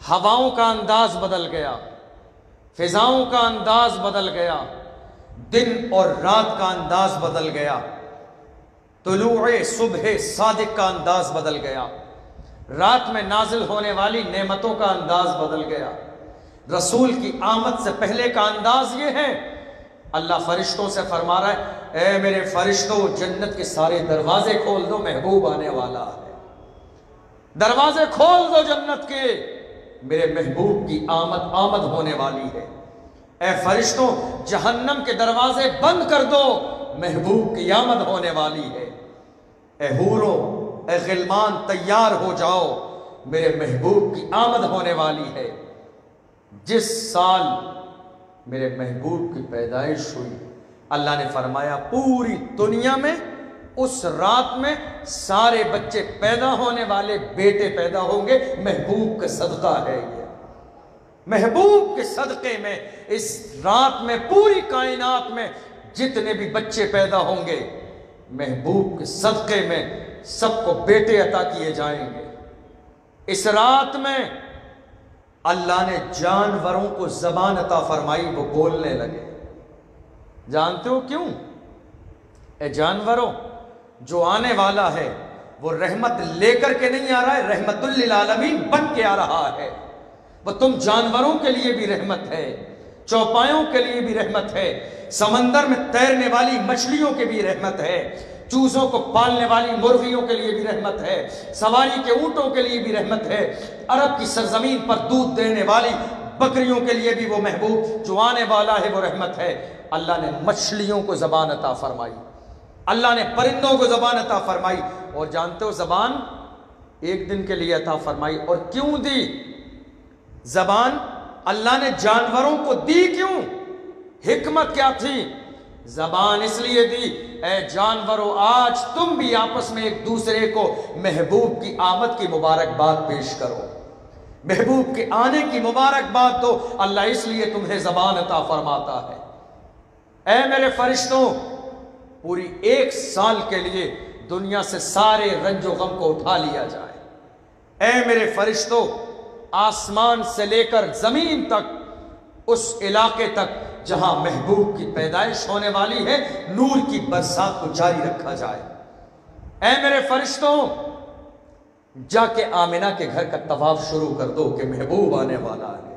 ہواؤں کا انداز بدل گیا، فضاؤں کا انداز بدل گیا، دن اور رات کا انداز بدل گیا، طلوع صبح صادق کا انداز بدل گیا، رات میں نازل ہونے والی نعمتوں کا انداز بدل گیا، رسول کی آمد سے پہلے کا انداز یہ ہے۔ اللہ فرشتوں سے فرما رہا ہے اے میرے فرشتوں جنت کے سارے دروازے کھول دو، محبوب آنے والا ہے، دروازے کھول دو جنت کے، میرے محبوب کی آمد ہونے والی ہے۔ اے فرشتوں جہنم کے دروازے بند کر دو، محبوب کی آمد ہونے والی ہے۔ اے حوروں اے غلمان تیار ہو جاؤ، میرے محبوب کی آمد ہونے والی ہے۔ جس سال میرے محبوب کی پیدائش ہوئی، اللہ نے فرمایا پوری دنیا میں اس رات میں سارے بچے پیدا ہونے والے بیٹے پیدا ہوں گے، محبوب کا صدقہ ہے یہ، محبوب کے صدقے میں اس رات میں پوری کائنات میں جتنے بھی بچے پیدا ہوں گے محبوب کے صدقے میں سب کو بیٹے عطا کیے جائیں گے۔ اس رات میں اللہ نے جانوروں کو زبان عطا فرمائی، وہ بولنے لگے۔ جانتے ہو کیوں؟ اے جانوروں جو آنے والا ہے وہ رحمت لے کر کے نہیں آ رہا ہے، رحمت للعالمین بن کے آ رہا ہے۔ وہ تم جانوروں کے لیے بھی رحمت ہے، چوپایوں کے لیے بھی رحمت ہے، سمندر میں تیرنے والی مچھلیوں کے بھی رحمت ہے، چوزوں کو پالنے والی مرغیوں کے لیے بھی رحمت ہے، سواری کے اونٹوں کے لیے بھی رحمت ہے، عرب کی سرزمین پر دودھ دینے والی بکریوں کے لیے بھی وہ محبوب جو آنے والا ہے وہ رحمت ہے۔ اللہ نے مچھلیوں کو زبان عطا فرمائی، اللہ نے پرندوں کو زبان عطا فرمائی، اور جانتے ہو زبان ایک دن کے لیے عطا فرمائی، اور کیوں دی زبان؟ اللہ نے جانوروں کو دی کیوں؟ حکمت کیا تھی؟ زبان اس لیے دی، اے جانوروں آج تم بھی آپس میں ایک دوسرے کو محبوب کی آمد کی مبارکباد پیش کرو، محبوب کے آنے کی مبارکباد دو۔ اللہ اس لیے تمہیں زبان عطا فرماتا ہے۔ اے میرے فرشتوں، پوری 1 سال کے لیے دنیا سے سارے رنج و غم کو اٹھا لیا جائے۔ اے میرے فرشتوں، آسمان سے لے کر زمین تک، اس علاقے تک جہاں محبوب کی پیدائش ہونے والی ہے، نور کی برسات کو جاری رکھا جائے۔ اے میرے فرشتوں، جا کے آمنہ کے گھر کا طواف شروع کر دو کہ محبوب آنے والا ہے۔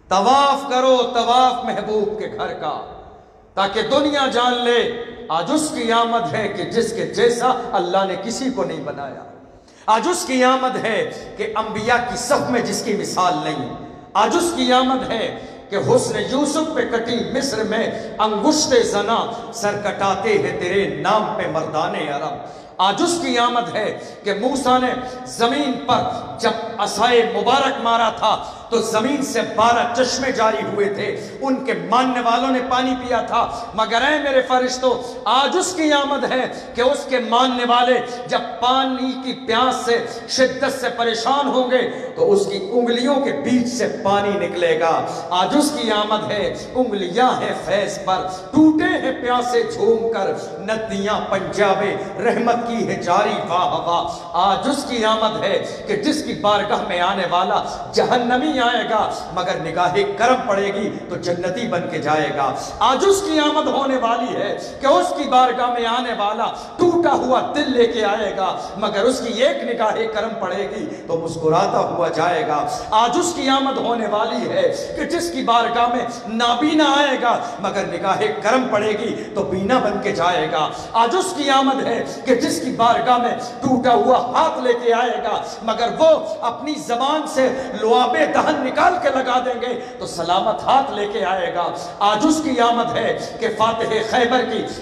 طواف کرو، طواف محبوب کے گھر کا، تاکہ دنیا جان لے آج اس کی آمد ہے کہ جس کے جیسا اللہ نے کسی کو نہیں بنایا۔ آج اس کی آمد ہے کہ انبیاء کی صف میں جس کی مثال نہیں۔ آج اس کی آمد ہے کہ حسن یوسف پہ کٹی مصر میں انگشت زنا، سر کٹاتے ہیں تیرے نام پہ مردان عرب۔ آج اس کی آمد ہے کہ موسیٰ نے زمین پر جب عصائے مبارک مارا تھا تو زمین سے 12 چشمے جاری ہوئے تھے، ان کے ماننے والوں نے پانی پیا تھا۔ مگر اے میرے فرشتوں، آج اس کی آمد ہے کہ اس کے ماننے والے جب پانی کی پیاس سے شدت سے پریشان ہوں گے تو اس کی انگلیوں کے بیچ سے پانی نکلے گا۔ آج اس کی آمد ہے، انگلیاں ہیں فیض پر، ٹوٹے ہیں پیاسے جھوم کر، ندیاں پنجابے رحمت کی ہے جاری واہ واہ۔ آج اس کی آمد ہے کہ جس کی بارگاہ میں آنے والا جہنمی آئے گا مگر نگاہ کرم پڑے گی تو جنتی بن کے جائے گا۔ آج اس کی آمد ہونے والی ہے کہ اس کی بارگاہ میں آنے والا ٹوٹا ہوا دل لے کے آئے گا مگر اس کی ایک نگاہ کرم پڑے گی تو مسکراتا ہوا جائے گا۔ آج اس کی آمد ہونے والی ہے کہ جس کی بارگاہ میں نابینا آئے گا مگر نگاہ کرم پڑے گی تو بینا بن کے جائے گا۔ آج اس کی آمد ہے کہ جس کی بارگاہ میں ٹوٹا ہوا ہاتھ لے کے آئے گا مگر وہ اپنی زبان سے لعاب دہن نکال کے لگا دیں گے تو سلامت ہاتھ لے کے آئے گا۔ آج اس کی آمد ہے کہ فاتح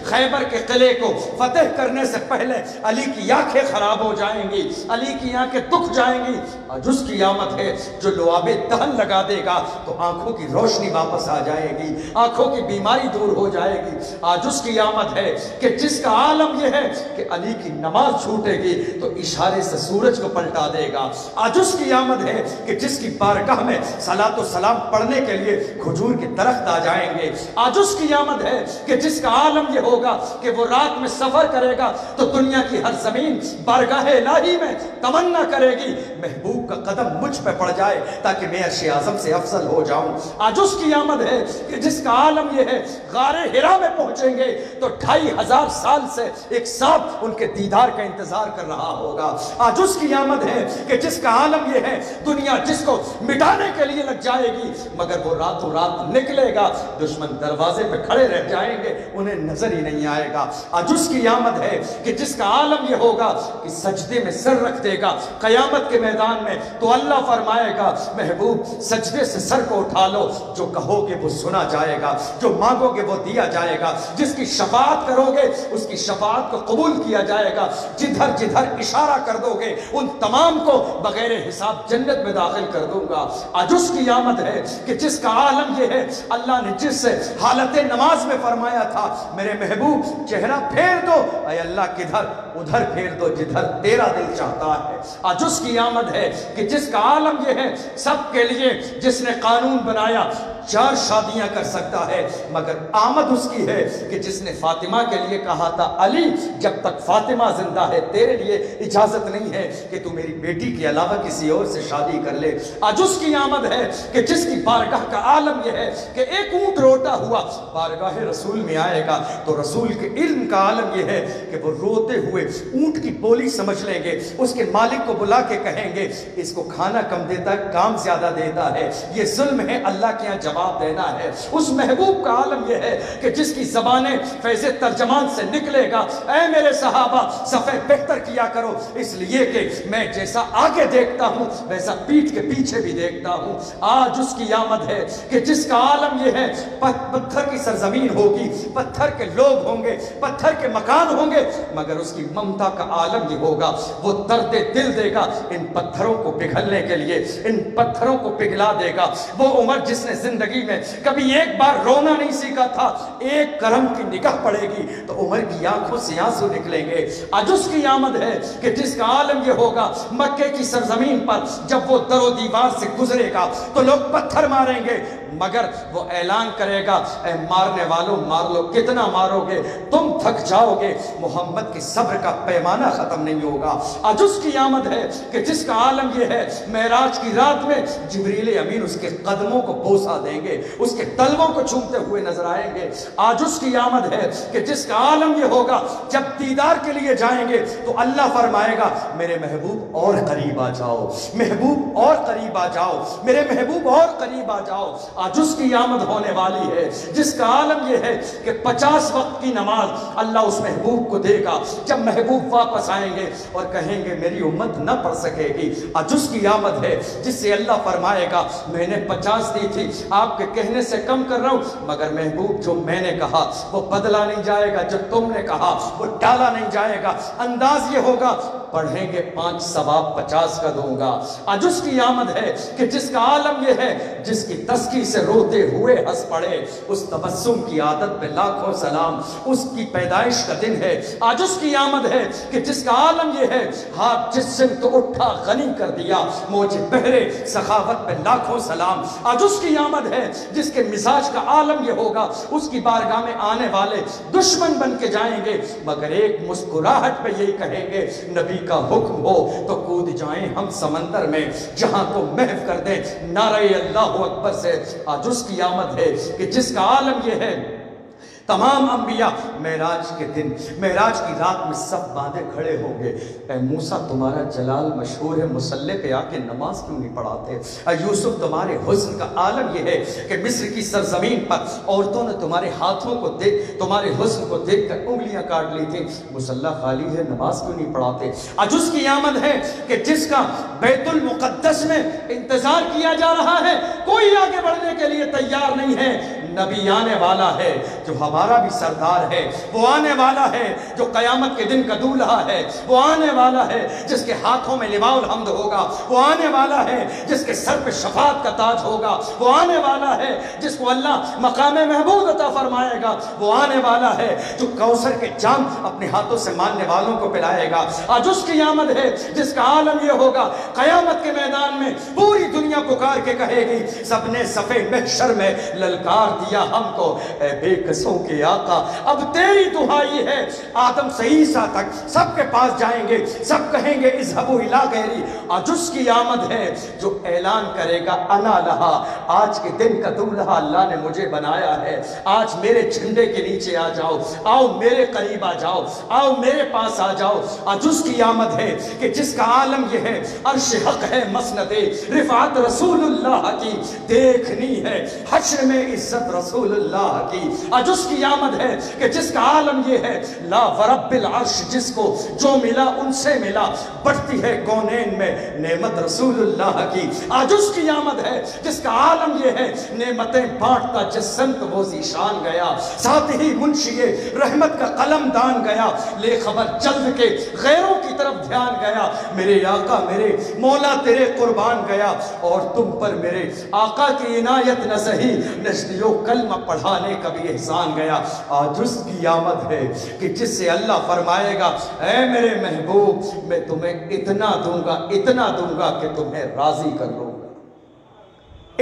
خیبر کے قلعے کو فتح کرنے سے پہلے علی کی آنکھیں خراب ہو جائیں گی، علی کی آنکھیں دکھ جائیں گی۔ آج اس کی آمد ہے جو لعاب دہن لگا دے گا تو آنکھوں کی روشنی واپس آ جائے گی، آنکھوں کی بیماری دور ہو جائے گی۔ آج اس کی آمد ہے کہ جس کا عالم یہ ہے کہ علی کی نماز چھوٹے گی تو اشارے سے سورج کو پلٹا دے گا۔ آج اس کی آمد ہے کہ جس کی بارگاہ میں صلاۃ و سلام پڑھنے کے لیے کھجور کے درخت آ جائیں گے۔ آج اس کی آمد ہے کہ جس کا عالم یہ ہوگا کہ وہ رات میں سفر کرے گا تو دنیا کی ہر زمین بارگاہ الہی میں تمنا کرے گی محبوب کا قدم مجھ پہ پڑ جائے تاکہ میں عرش اعظم سے افضل ہو جاؤں۔ آج اس کی آمد ہے کہ جس کا عالم یہ ہے غار حرا میں پہنچیں گے تو 2500 سال سے ایک سانپ ان کے دیدار کا انتظار کر رہا ہوگا۔ آج اس کی آمد ہے کہ جس کا عالم یہ ہے دنیا جس کو مٹانے کے لیے لگ جائے گی مگر وہ راتوں رات نکلے گا، دشمن دروازے پہ کھڑے رہ جائیں گے، انہیں نظر ہی نہیں آئے گا۔ آج اس کی آمد ہے کہ جس کا عالم یہ ہوگا کہ سجدے میں سر رکھ دے گا قیامت کے میدان میں تو اللہ فرمائے گا محبوب سجدے سے سر کو اٹھا لو، جو کہو گے وہ سنا جائے گا، جو مانگو گے وہ دیا جائے گا، جس کی شفاعت کرو گے اس کی شفاعت کو قبول کیا جائے گا، جدھر جدھر اشارہ کر دو گے ان تمام کو بغیر حساب جنت میں داخل کر دوں گا۔ آج اس کی آمد ہے کہ جس کا عالم یہ ہے اللہ نے جس حالت نماز میں فرمایا تھا میرے محبوب چہرہ پھیر دو، اے اللہ کدھر؟ ادھر پھیر دو جدھر تیرا دل چاہتا ہے۔ آج اس کی آمد ہے کہ جس کا عالم یہ ہے سب کے لیے جس نے قانون بنایا 4 شادیاں کر سکتا ہے، مگر آمد اس کی ہے کہ جس نے فاطمہ کے لیے کہا تھا علی جب تک فاطمہ زندہ ہے تیرے لیے اجازت نہیں ہے کہ تو میری بیٹی کے علاوہ کسی اور سے شادی کر لے۔ آج اس کی آمد ہے کہ جس کی بارگاہ کا عالم یہ ہے کہ ایک اونٹ روتا ہوا بارگاہ رسول میں آئے گا تو رسول کے علم کا عالم یہ ہے کہ وہ روتے ہوئے اونٹ کی بولی سمجھ لیں گے، اس کے مالک کو بلا کے کہیں گے اس کو کھانا کم دیتا ہے، کام زیادہ دیتا ہے، یہ ظلم ہے، اللہ کے یہاں جواب دینا ہے۔ اس محبوب کا عالم یہ ہے کہ جس کی زبانیں فیض ترجمان سے نکلے گا، اے میرے صحابہ صفحے بہتر کیا کرو، اس لیے کہ میں جیسا آگے دیکھتا ہوں ویسا پیٹھ کے پیچھے بھی دیکھتا ہوں۔ آج اس کی آمد ہے کہ جس کا عالم یہ ہے پتھر کی سرزمین ہوگی، پتھر کے لوگ ہوں گے، پتھر کے مکان ہوں گے، مگر اس کی ممتا کا عالم یہ ہوگا، وہ درد دل دے گا ان پتھروں کو پگھلنے کے لیے، ان پتھروں کو پگھلا دے گا۔ وہ عمر جس نے زندگی میں کبھی ایک بار رونا نہیں سیکھا تھا، ایک کرم کی نگاہ پڑے گی تو عمر کی آنکھوں سے آنسو نکلیں گے۔ آج اس کی آمد ہے کہ جس کا عالم یہ ہوگا مکے کی سرزمین پر جب وہ در و دیوار سے گزرے گا تو لوگ پتھر ماریں گے، مگر وہ اعلان کرے گا اے مارنے والوں مار لو، کتنا مارو گے، تم تھک جاؤ گے، محمد کی صبر کا پیمانہ ختم نہیں ہوگا۔ آج اس کی آمد ہے کہ جس کا عالم یہ ہے معراج کی رات میں جبریل امین اس کے قدموں کو بوسہ دیں گے، اس کے تلووں کو چومتے ہوئے نظر آئیں گے۔ آج اس کی آمد ہے کہ جس کا عالم یہ ہوگا جب دیدار کے لیے جائیں گے تو اللہ فرمائے گا میرے محبوب اور قریب آ جاؤ، محبوب اور قریب آ جاؤ، میرے محبوب اور قریب آ جاؤ۔ آج اس کی آمد ہونے والی ہے جس کا عالم یہ ہے کہ 50 وقت کی نماز اللہ اس محبوب کو دے گا جب محبوب واپس آئیں گے اور کہیں گے میری امت نہ پڑھ سکے گی۔ آج اس کی آمد ہے جس سے اللہ فرمائے گا میں نے 50 دی تھی، آپ کے کہنے سے کم کر رہا ہوں، مگر محبوب جو میں نے کہا وہ بدلا نہیں جائے گا، جو تم نے کہا وہ ٹالا نہیں جائے گا۔ انداز یہ ہوگا پڑھیں گے 5 ثواب 50 کا دوں گا۔ آج اس کی آمد ہے کہ جس کا عالم یہ ہے جس کی تسکی سے روتے ہوئے ہنس پڑے، اس تبسم کی عادت پہ لاکھوں سلام، اس کی پیدائش کا دن ہے۔ آج اس کی آمد ہے کہ جس کا عالم یہ ہے ہاتھ جس سمت اٹھا غنی کر دیا، موج بہرے سخاوت پہ لاکھوں سلام۔ آج اس کی آمد ہے جس کے مزاج کا عالم یہ ہوگا اس کی بارگاہ میں آنے والے دشمن بن کے جائیں گے، مگر ایک مسکراہٹ پہ یہی کہیں گے نبی کا حکم ہو تو کود جائیں ہم سمندر میں، جہاں کو محو کر دیں نعرہ اللہ اکبر سے۔ آج اس کی آمد ہے کہ جس کا عالم یہ ہے تمام انبیاء معراج کے دن معراج کی رات میں سب باندھے کھڑے ہوں گے، اے موسیٰ تمہارا جلال مشہور ہے، مصلی پہ آ کے نماز کیوں نہیں پڑھاتے؟ اے یوسف تمہارے حسن کا عالم یہ ہے کہ مصر کی سرزمین پر عورتوں نے تمہارے ہاتھوں کو دیکھ تمہارے حسن کو دیکھ کر انگلیاں کاٹ لی تھیں، مصلی خالی ہے نماز کیوں نہیں پڑھاتے؟ آج اس کی آمد ہے کہ جس کا بیت المقدس میں انتظار کیا جا رہا ہے، کوئی آگے بڑھنے کے لیے تیار نہیں ہے، نبی آنے والا ہے جو ہمارا بھی سردار ہے، وہ آنے والا ہے جو قیامت کے دن کا دولہا ہے، وہ آنے والا ہے جس کے ہاتھوں میں لواء الحمد ہوگا، وہ آنے والا ہے جس کے سر پہ شفاعت کا تاج ہوگا، وہ آنے والا ہے جس کو اللہ مقام محمود عطا فرمائے گا، وہ آنے والا ہے جو کوثر کے جام اپنے ہاتھوں سے ماننے والوں کو پلائے گا۔ آج اس کی آمد ہے جس کا عالم یہ ہوگا قیامت کے میدان میں پوری دنیا پکار کے کہے گی سب نے صفِ محشر میں للکار دیا ہم کو، اے بے قصوں کے آقا اب تیری دہائی ہے، آدم سے عیسیٰ تک سب کے پاس جائیں گے، سب کہیں گے اذهبوا الی غیری۔ آج اس کی آمد ہے جو اعلان کرے گا انا لہا، آج کے دن کا دولہا اللہ نے مجھے بنایا ہے، آج میرے جھنڈے کے نیچے آ جاؤ، آؤ میرے قریب آ جاؤ، آؤ میرے پاس آ جاؤ۔ آج اس کی آمد ہے کہ جس کا عالم یہ ہے عرش حق ہے مسند رفعت رسول اللہ کی، دیکھنی ہے حشر میں عزت رسول اللہ کی۔ آج اس کی آمد ہے کہ جس کا عالم یہ ہے لا ورب العرش، جس کو جو ملا ان سے ملا، بڑھتی ہے کونین میں نعمت رسول اللہ کی۔ آج اس کی آمد ہے جس کا عالم یہ ہے نعمتیں بانٹتا جس سمت وہ ذیشان گیا، ساتھ ہی منشی رحمت کا قلم دان گیا، لے خبر جلد کے غیروں کی طرف دھیان گیا، میرے آقا میرے مولا تیرے قربان گیا، اور تم پر میرے آقا کی عنایت نہ سہی، نجدیوں کلمہ پڑھانے کا بھی احسان گیا۔ آج اس کی آمد ہے کہ جس سے اللہ فرمائے گا اے میرے محبوب میں تمہیں اتنا دوں گا کہ تمہیں راضی کر لوں گا،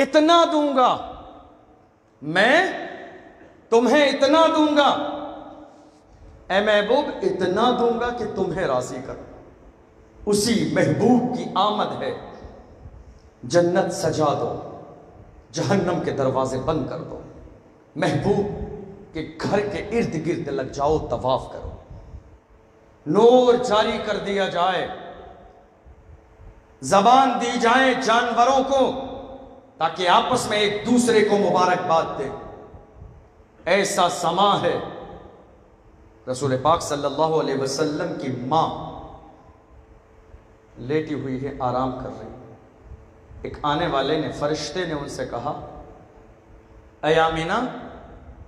اتنا دوں گا میں تمہیں اتنا دوں گا، اے محبوب اتنا دوں گا کہ تمہیں راضی کروں۔ اسی محبوب کی آمد ہے، جنت سجا دو، جہنم کے دروازے بند کر دو، محبوب کے گھر کے ارد گرد لگ جاؤ، طواف کرو، نور جاری کر دیا جائے، زبان دی جائے جانوروں کو تاکہ آپس میں ایک دوسرے کو مبارکباد دے۔ ایسا سما ہے، رسول پاک صلی اللہ علیہ وسلم کی ماں لیٹی ہوئی ہے، آرام کر رہی ہے۔ ایک آنے والے نے، فرشتے نے ان سے کہا، اے آمینہ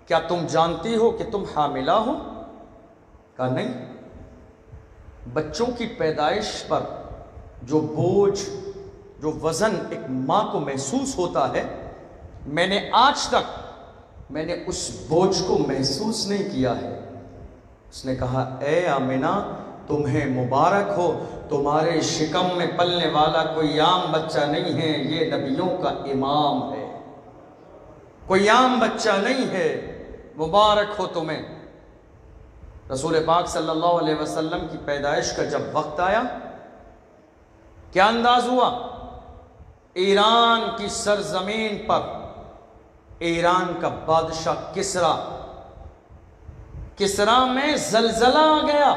کیا تم جانتی ہو کہ تم حاملہ ہو؟ کہا نہیں۔ بچوں کی پیدائش پر جو بوجھ، جو وزن ایک ماں کو محسوس ہوتا ہے، میں نے آج تک اس بوجھ کو محسوس نہیں کیا ہے۔ اس نے کہا، اے آمینہ تمہیں مبارک ہو، تمہارے شکم میں پلنے والا کوئی عام بچہ نہیں ہے، یہ نبیوں کا امام ہے، کوئی عام بچہ نہیں ہے، مبارک ہو تمہیں۔ رسول پاک صلی اللہ علیہ وسلم کی پیدائش کا جب وقت آیا، کیا انداز ہوا؟ ایران کی سرزمین پر ایران کا بادشاہ کسرا میں زلزلہ آ گیا۔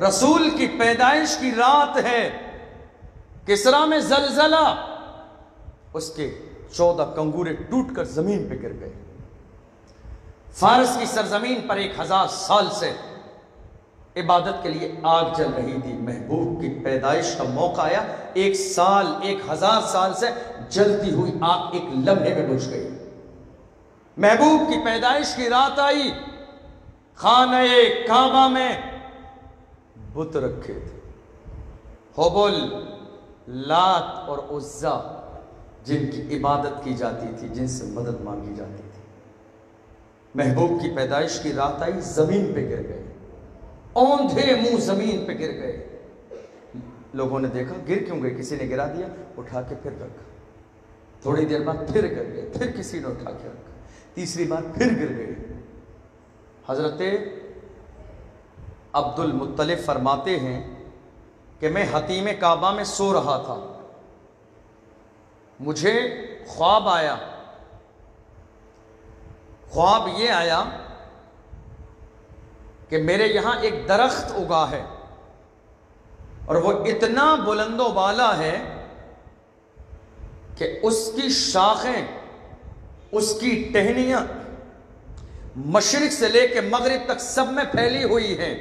رسول کی پیدائش کی رات ہے، کسرا میں زلزلہ، اس کے 14 کنگورے ٹوٹ کر زمین پہ گر گئے۔ فارس کی سرزمین پر 1000 سال سے عبادت کے لیے آگ جل رہی تھی۔ محبوب کی پیدائش کا موقع آیا، 1 سال 1000 سال سے جلتی ہوئی آگ ایک لمحے میں بجھ گئی۔ محبوب کی پیدائش کی رات آئی، خانہ کعبہ میں بت رکھے تھے، حبل، لات اور عزا، جن کی عبادت کی جاتی تھی، جن سے مدد مانگی جاتی تھی۔ محبوب کی پیدائش کی رات آئی، زمین پہ گر گئے، اوندھے منہ زمین پہ گر گئے۔ لوگوں نے دیکھا گر کیوں گئے، کسی نے گرا دیا، اٹھا کے پھر رکھا، تھوڑی دیر بعد پھر گر گئے، پھر کسی نے اٹھا کے رکھا، تیسری بار پھر گر گئے۔ حضرت عبد المطلب فرماتے ہیں کہ میں حتیم کعبہ میں سو رہا تھا، مجھے خواب آیا۔ خواب یہ آیا کہ میرے یہاں ایک درخت اگا ہے اور وہ اتنا بلند و بالا ہے کہ اس کی شاخیں، اس کی ٹہنیاں مشرق سے لے کے مغرب تک سب میں پھیلی ہوئی ہیں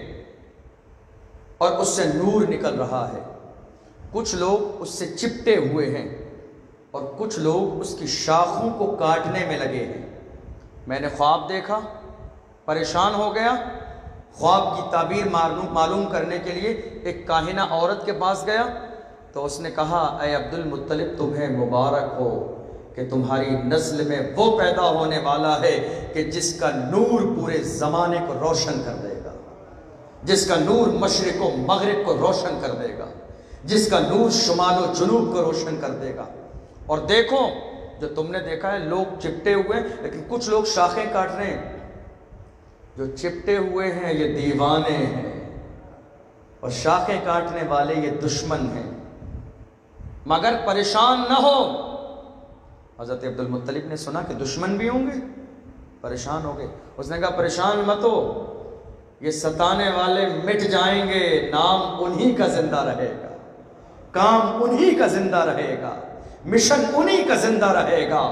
اور اس سے نور نکل رہا ہے۔ کچھ لوگ اس سے چپٹے ہوئے ہیں اور کچھ لوگ اس کی شاخوں کو کاٹنے میں لگے ہیں۔ میں نے خواب دیکھا، پریشان ہو گیا، خواب کی تعبیر معلوم کرنے کے لیے ایک کاہنہ عورت کے پاس گیا تو اس نے کہا، اے عبد المطلب تمہیں مبارک ہو کہ تمہاری نسل میں وہ پیدا ہونے والا ہے کہ جس کا نور پورے زمانے کو روشن کر دے گا، جس کا نور مشرق و مغرب کو روشن کر دے گا، جس کا نور شمال و جنوب کو روشن کر دے گا۔ اور دیکھو جو تم نے دیکھا ہے، لوگ چپٹے ہوئے ہیں لیکن کچھ لوگ شاخیں کاٹ رہے ہیں۔ جو چپٹے ہوئے ہیں یہ دیوانے ہیں اور شاخیں کاٹنے والے یہ دشمن ہیں، مگر پریشان نہ ہو۔ حضرت عبد المطلب نے سنا کہ دشمن بھی ہوں گے، پریشان ہو گئے۔ اس نے کہا پریشان مت ہو، یہ ستانے والے مٹ جائیں گے، نام انہی کا زندہ رہے گا، کام انہی کا زندہ رہے گا، مشن انہی کا زندہ رہے گا،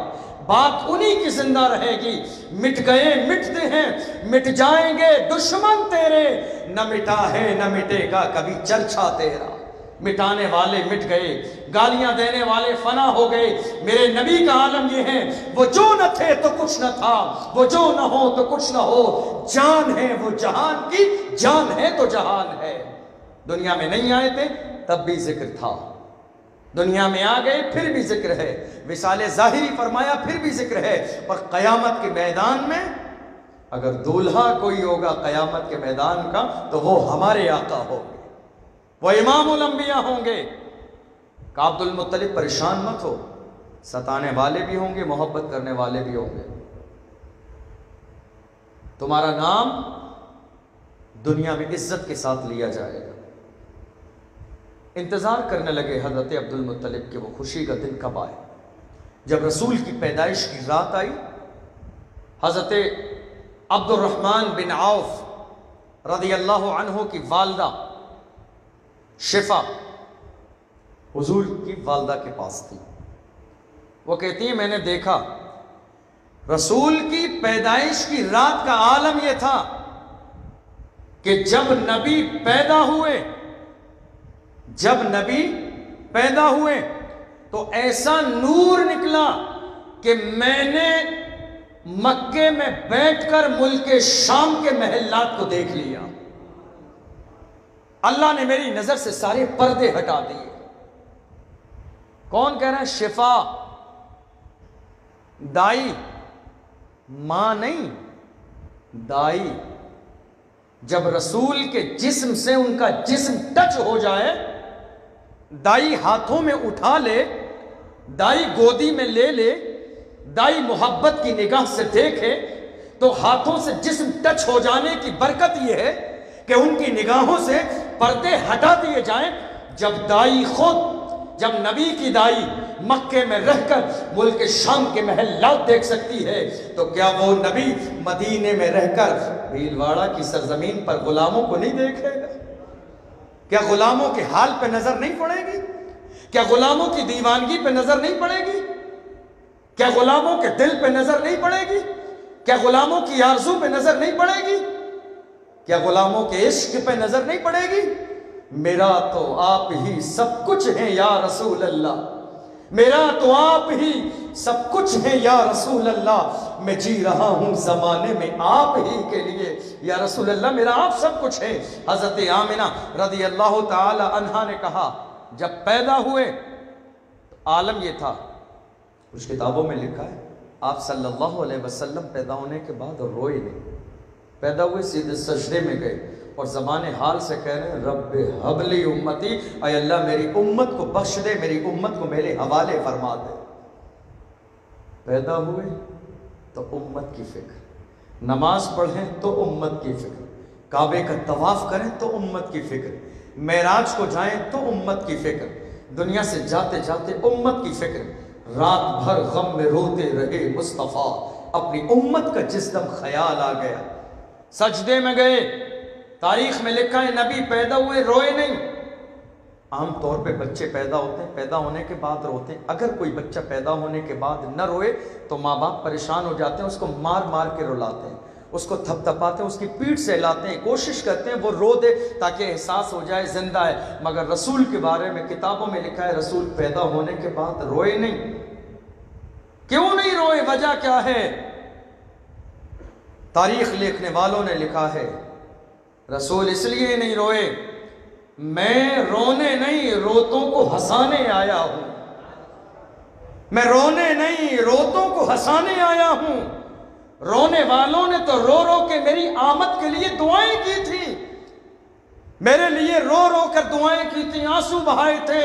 بات انہی کی زندہ رہے گی۔ مٹ گئے، مٹتے ہیں، مٹ جائیں گے دشمن تیرے، نہ مٹا ہے نہ مٹے گا کبھی چرچا تیرا۔ مٹانے والے مٹ گئے، گالیاں دینے والے فنا ہو گئے۔ میرے نبی کا عالم یہ ہے، وہ جو نہ تھے تو کچھ نہ تھا، وہ جو نہ ہو تو کچھ نہ ہو، جان ہے وہ جہان کی، جان ہے تو جہان ہے۔ دنیا میں نہیں آئے تھے تب بھی ذکر تھا، دنیا میں آ گئے پھر بھی ذکر ہے، وصال ظاہری فرمایا پھر بھی ذکر ہے، اور قیامت کے میدان میں اگر دولہا کوئی ہوگا قیامت کے میدان کا تو وہ ہمارے آقا ہوگے، وہ امام الانبیاء ہوں گے۔ کہ عبد المطلب پریشان مت ہو، ستانے والے بھی ہوں گے، محبت کرنے والے بھی ہوں گے۔ تمہارا نام دنیا میں عزت کے ساتھ لیا جائے گا۔ انتظار کرنے لگے حضرت عبد المطلب کہ وہ خوشی کا دن کب آئے۔ جب رسول کی پیدائش کی رات آئی، حضرت عبد الرحمن بن عوف رضی اللہ عنہ کی والدہ شفا حضور کی والدہ کے پاس تھی۔ وہ کہتی ہے میں نے دیکھا رسول کی پیدائش کی رات کا عالم یہ تھا کہ جب نبی پیدا ہوئے تو ایسا نور نکلا کہ میں نے مکے میں بیٹھ کر ملک شام کے محلات کو دیکھ لیا۔ اللہ نے میری نظر سے سارے پردے ہٹا دیے۔ کون کہہ رہا ہے؟ شفا، دائی، ماں نہیں، دائی۔ جب رسول کے جسم سے ان کا جسم ٹچ ہو جائے، دائی ہاتھوں میں اٹھا لے، دائی گودی میں لے لے، دائی محبت کی نگاہ سے دیکھے، تو ہاتھوں سے جسم ٹچ ہو جانے کی برکت یہ ہے کہ ان کی نگاہوں سے پردے ہٹا دیے جائیں۔ جب نبی کی دائی مکے میں رہ کر ملک شام کے محلات دیکھ سکتی ہے تو کیا وہ نبی مدینے میں رہ کر بھیلواڑہ کی سرزمین پر غلاموں کو نہیں دیکھے گا؟ کیا غلاموں کے حال پہ نظر نہیں پڑے گی؟ کیا غلاموں کی دیوانگی پہ نظر نہیں پڑے گی؟ کیا غلاموں کے دل پہ نظر نہیں پڑے گی؟ کیا غلاموں کی آرزو پہ نظر نہیں پڑے گی؟ کیا غلاموں کے عشق پہ نظر نہیں پڑے گی؟ میرا تو آپ ہی سب کچھ ہیں یا رسول اللہ، میرا تو آپ ہی سب کچھ ہیں یا رسول اللہ، میں جی رہا ہوں زمانے میں آپ ہی کے لیے یا رسول اللہ، میرا آپ سب کچھ ہے۔ حضرت آمنہ رضی اللہ تعالی عنہا نے کہا جب پیدا ہوئے تو عالم یہ تھا، کچھ کتابوں میں لکھا ہے آپ صلی اللہ علیہ وسلم پیدا ہونے کے بعد روئے نہیں، پیدا ہوئے سیدھے سجدے میں گئے اور زبان حال سے کہہ رہے ہیں رب ہب لی امتی، اے اللہ میری امت کو بخش دے، میری امت کو میرے حوالے فرما دے۔ پیدا ہوئے تو امت کی فکر، نماز پڑھیں تو امت کی فکر، کعبے کا طواف کریں تو امت کی فکر، معراج کو جائیں تو امت کی فکر، دنیا سے جاتے جاتے امت کی فکر، رات بھر غم میں روتے رہے مصطفیٰ، اپنی امت کا جس دم خیال آ گیا سجدے میں گئے۔ تاریخ میں لکھا ہے نبی پیدا ہوئے روئے نہیں۔ عام طور پہ بچے پیدا ہوتے ہیں، پیدا ہونے کے بعد روتے ہیں۔ اگر کوئی بچہ پیدا ہونے کے بعد نہ روئے تو ماں باپ پریشان ہو جاتے ہیں، اس کو مار مار کے رلاتے ہیں، اس کو تھپ تھپاتے ہیں، اس کی پیٹھ سے ہلاتے ہیں، کوشش کرتے ہیں وہ رو دے تاکہ احساس ہو جائے زندہ ہے۔ مگر رسول کے بارے میں کتابوں میں لکھا ہے رسول پیدا ہونے کے بعد روئے نہیں۔ کیوں نہیں روئے؟ وجہ کیا ہے؟ تاریخ لکھنے والوں نے لکھا ہے رسول اس لیے نہیں روئے، میں رونے نہیں روتوں کو ہنسانے آیا ہوں، میں رونے نہیں روتوں کو ہنسانے آیا ہوں۔ رونے والوں نے تو رو رو کے میری آمد کے لیے دعائیں کی تھی، میرے لیے رو رو کر دعائیں کی تھی، آنسو بہائے تھے۔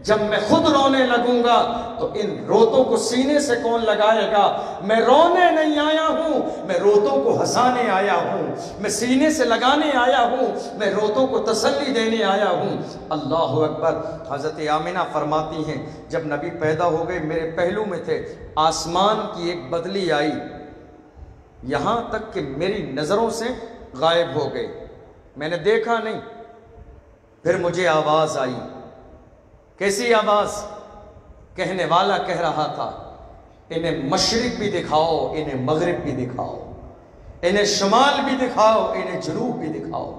جب میں خود رونے لگوں گا تو ان روتوں کو سینے سے کون لگائے گا؟ میں رونے نہیں آیا ہوں، میں روتوں کو ہنسانے آیا ہوں، میں سینے سے لگانے آیا ہوں، میں روتوں کو تسلی دینے آیا ہوں۔ اللہ اکبر۔ حضرت آمنہ فرماتی ہیں جب نبی پیدا ہو گئے میرے پہلو میں تھے، آسمان کی ایک بدلی آئی یہاں تک کہ میری نظروں سے غائب ہو گئے، میں نے دیکھا نہیں۔ پھر مجھے آواز آئی، کیسی آواز؟ کہنے والا کہہ رہا تھا انہیں مشرق بھی دکھاؤ، انہیں مغرب بھی دکھاؤ، انہیں شمال بھی دکھاؤ، انہیں جنوب بھی دکھاؤ،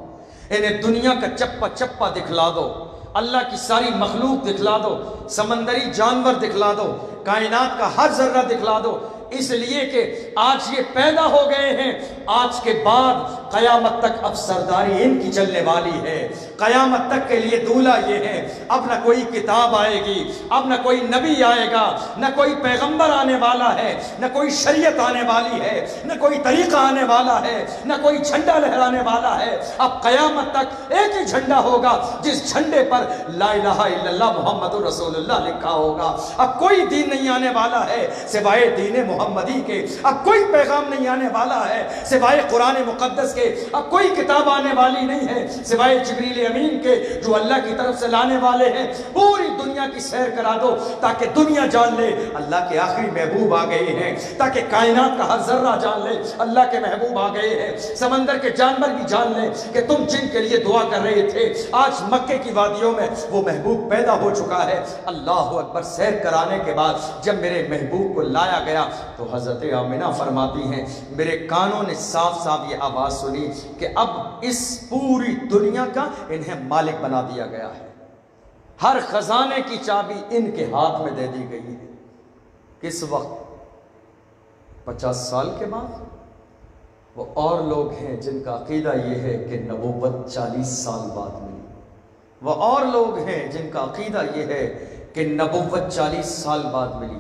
انہیں دنیا کا چپا چپا دکھلا دو، اللہ کی ساری مخلوق دکھلا دو، سمندری جانور دکھلا دو، کائنات کا ہر ذرہ دکھلا دو، اس لیے کہ آج یہ پیدا ہو گئے ہیں، آج کے بعد قیامت تک اب سرداری ان کی چلنے والی ہے، قیامت تک کے لیے دولہا یہ ہے، اب نہ کوئی کتاب آئے گی، اب نہ کوئی نبی آئے گا، نہ کوئی پیغمبر آنے والا ہے، نہ کوئی شریعت آنے والی ہے، نہ کوئی طریقہ آنے والا ہے، نہ کوئی جھنڈا لہرانے والا ہے۔ اب قیامت تک ایک ہی جھنڈا ہوگا جس جھنڈے پر لا الہ الا اللہ محمد رسول اللہ لکھا ہوگا۔ اب کوئی دین نہیں آنے والا ہے سوائے دین محمدی کے، اب کوئی پیغام نہیں آنے والا ہے سوائے قرآن مقدس کے، اب کوئی کتاب آنے والی نہیں ہے سوائے جبریل امین کے جو اللہ کی طرف سے لانے والے ہیں۔ پوری دنیا کی سیر کرا دو تاکہ دنیا جان لے اللہ کے آخری محبوب آ گئے ہیں، تاکہ کائنات کا ہر ذرہ جان لے اللہ کے محبوب آ گئے ہیں، سمندر کے جانور بھی جان لیں کہ تم جن کے لیے دعا کر رہے تھے آج مکے کی وادیوں میں وہ محبوب پیدا ہو چکا ہے۔ اللہ اکبر۔ سیر کرانے کے بعد جب میرے محبوب کو لایا گیا تو حضرت آمنہ فرماتی ہیں میرے کانوں نے صاف صاف یہ آواز سنی کہ اب اس پوری دنیا کا انہیں مالک بنا دیا گیا ہے، ہر خزانے کی چابی ان کے ہاتھ میں دے دی گئی ہے۔ کس وقت؟ 50 سال کے بعد۔ وہ اور لوگ ہیں جن کا عقیدہ یہ ہے کہ نبوت 40 سال بعد ملی، وہ اور لوگ ہیں جن کا عقیدہ یہ ہے کہ نبوت 40 سال بعد ملی۔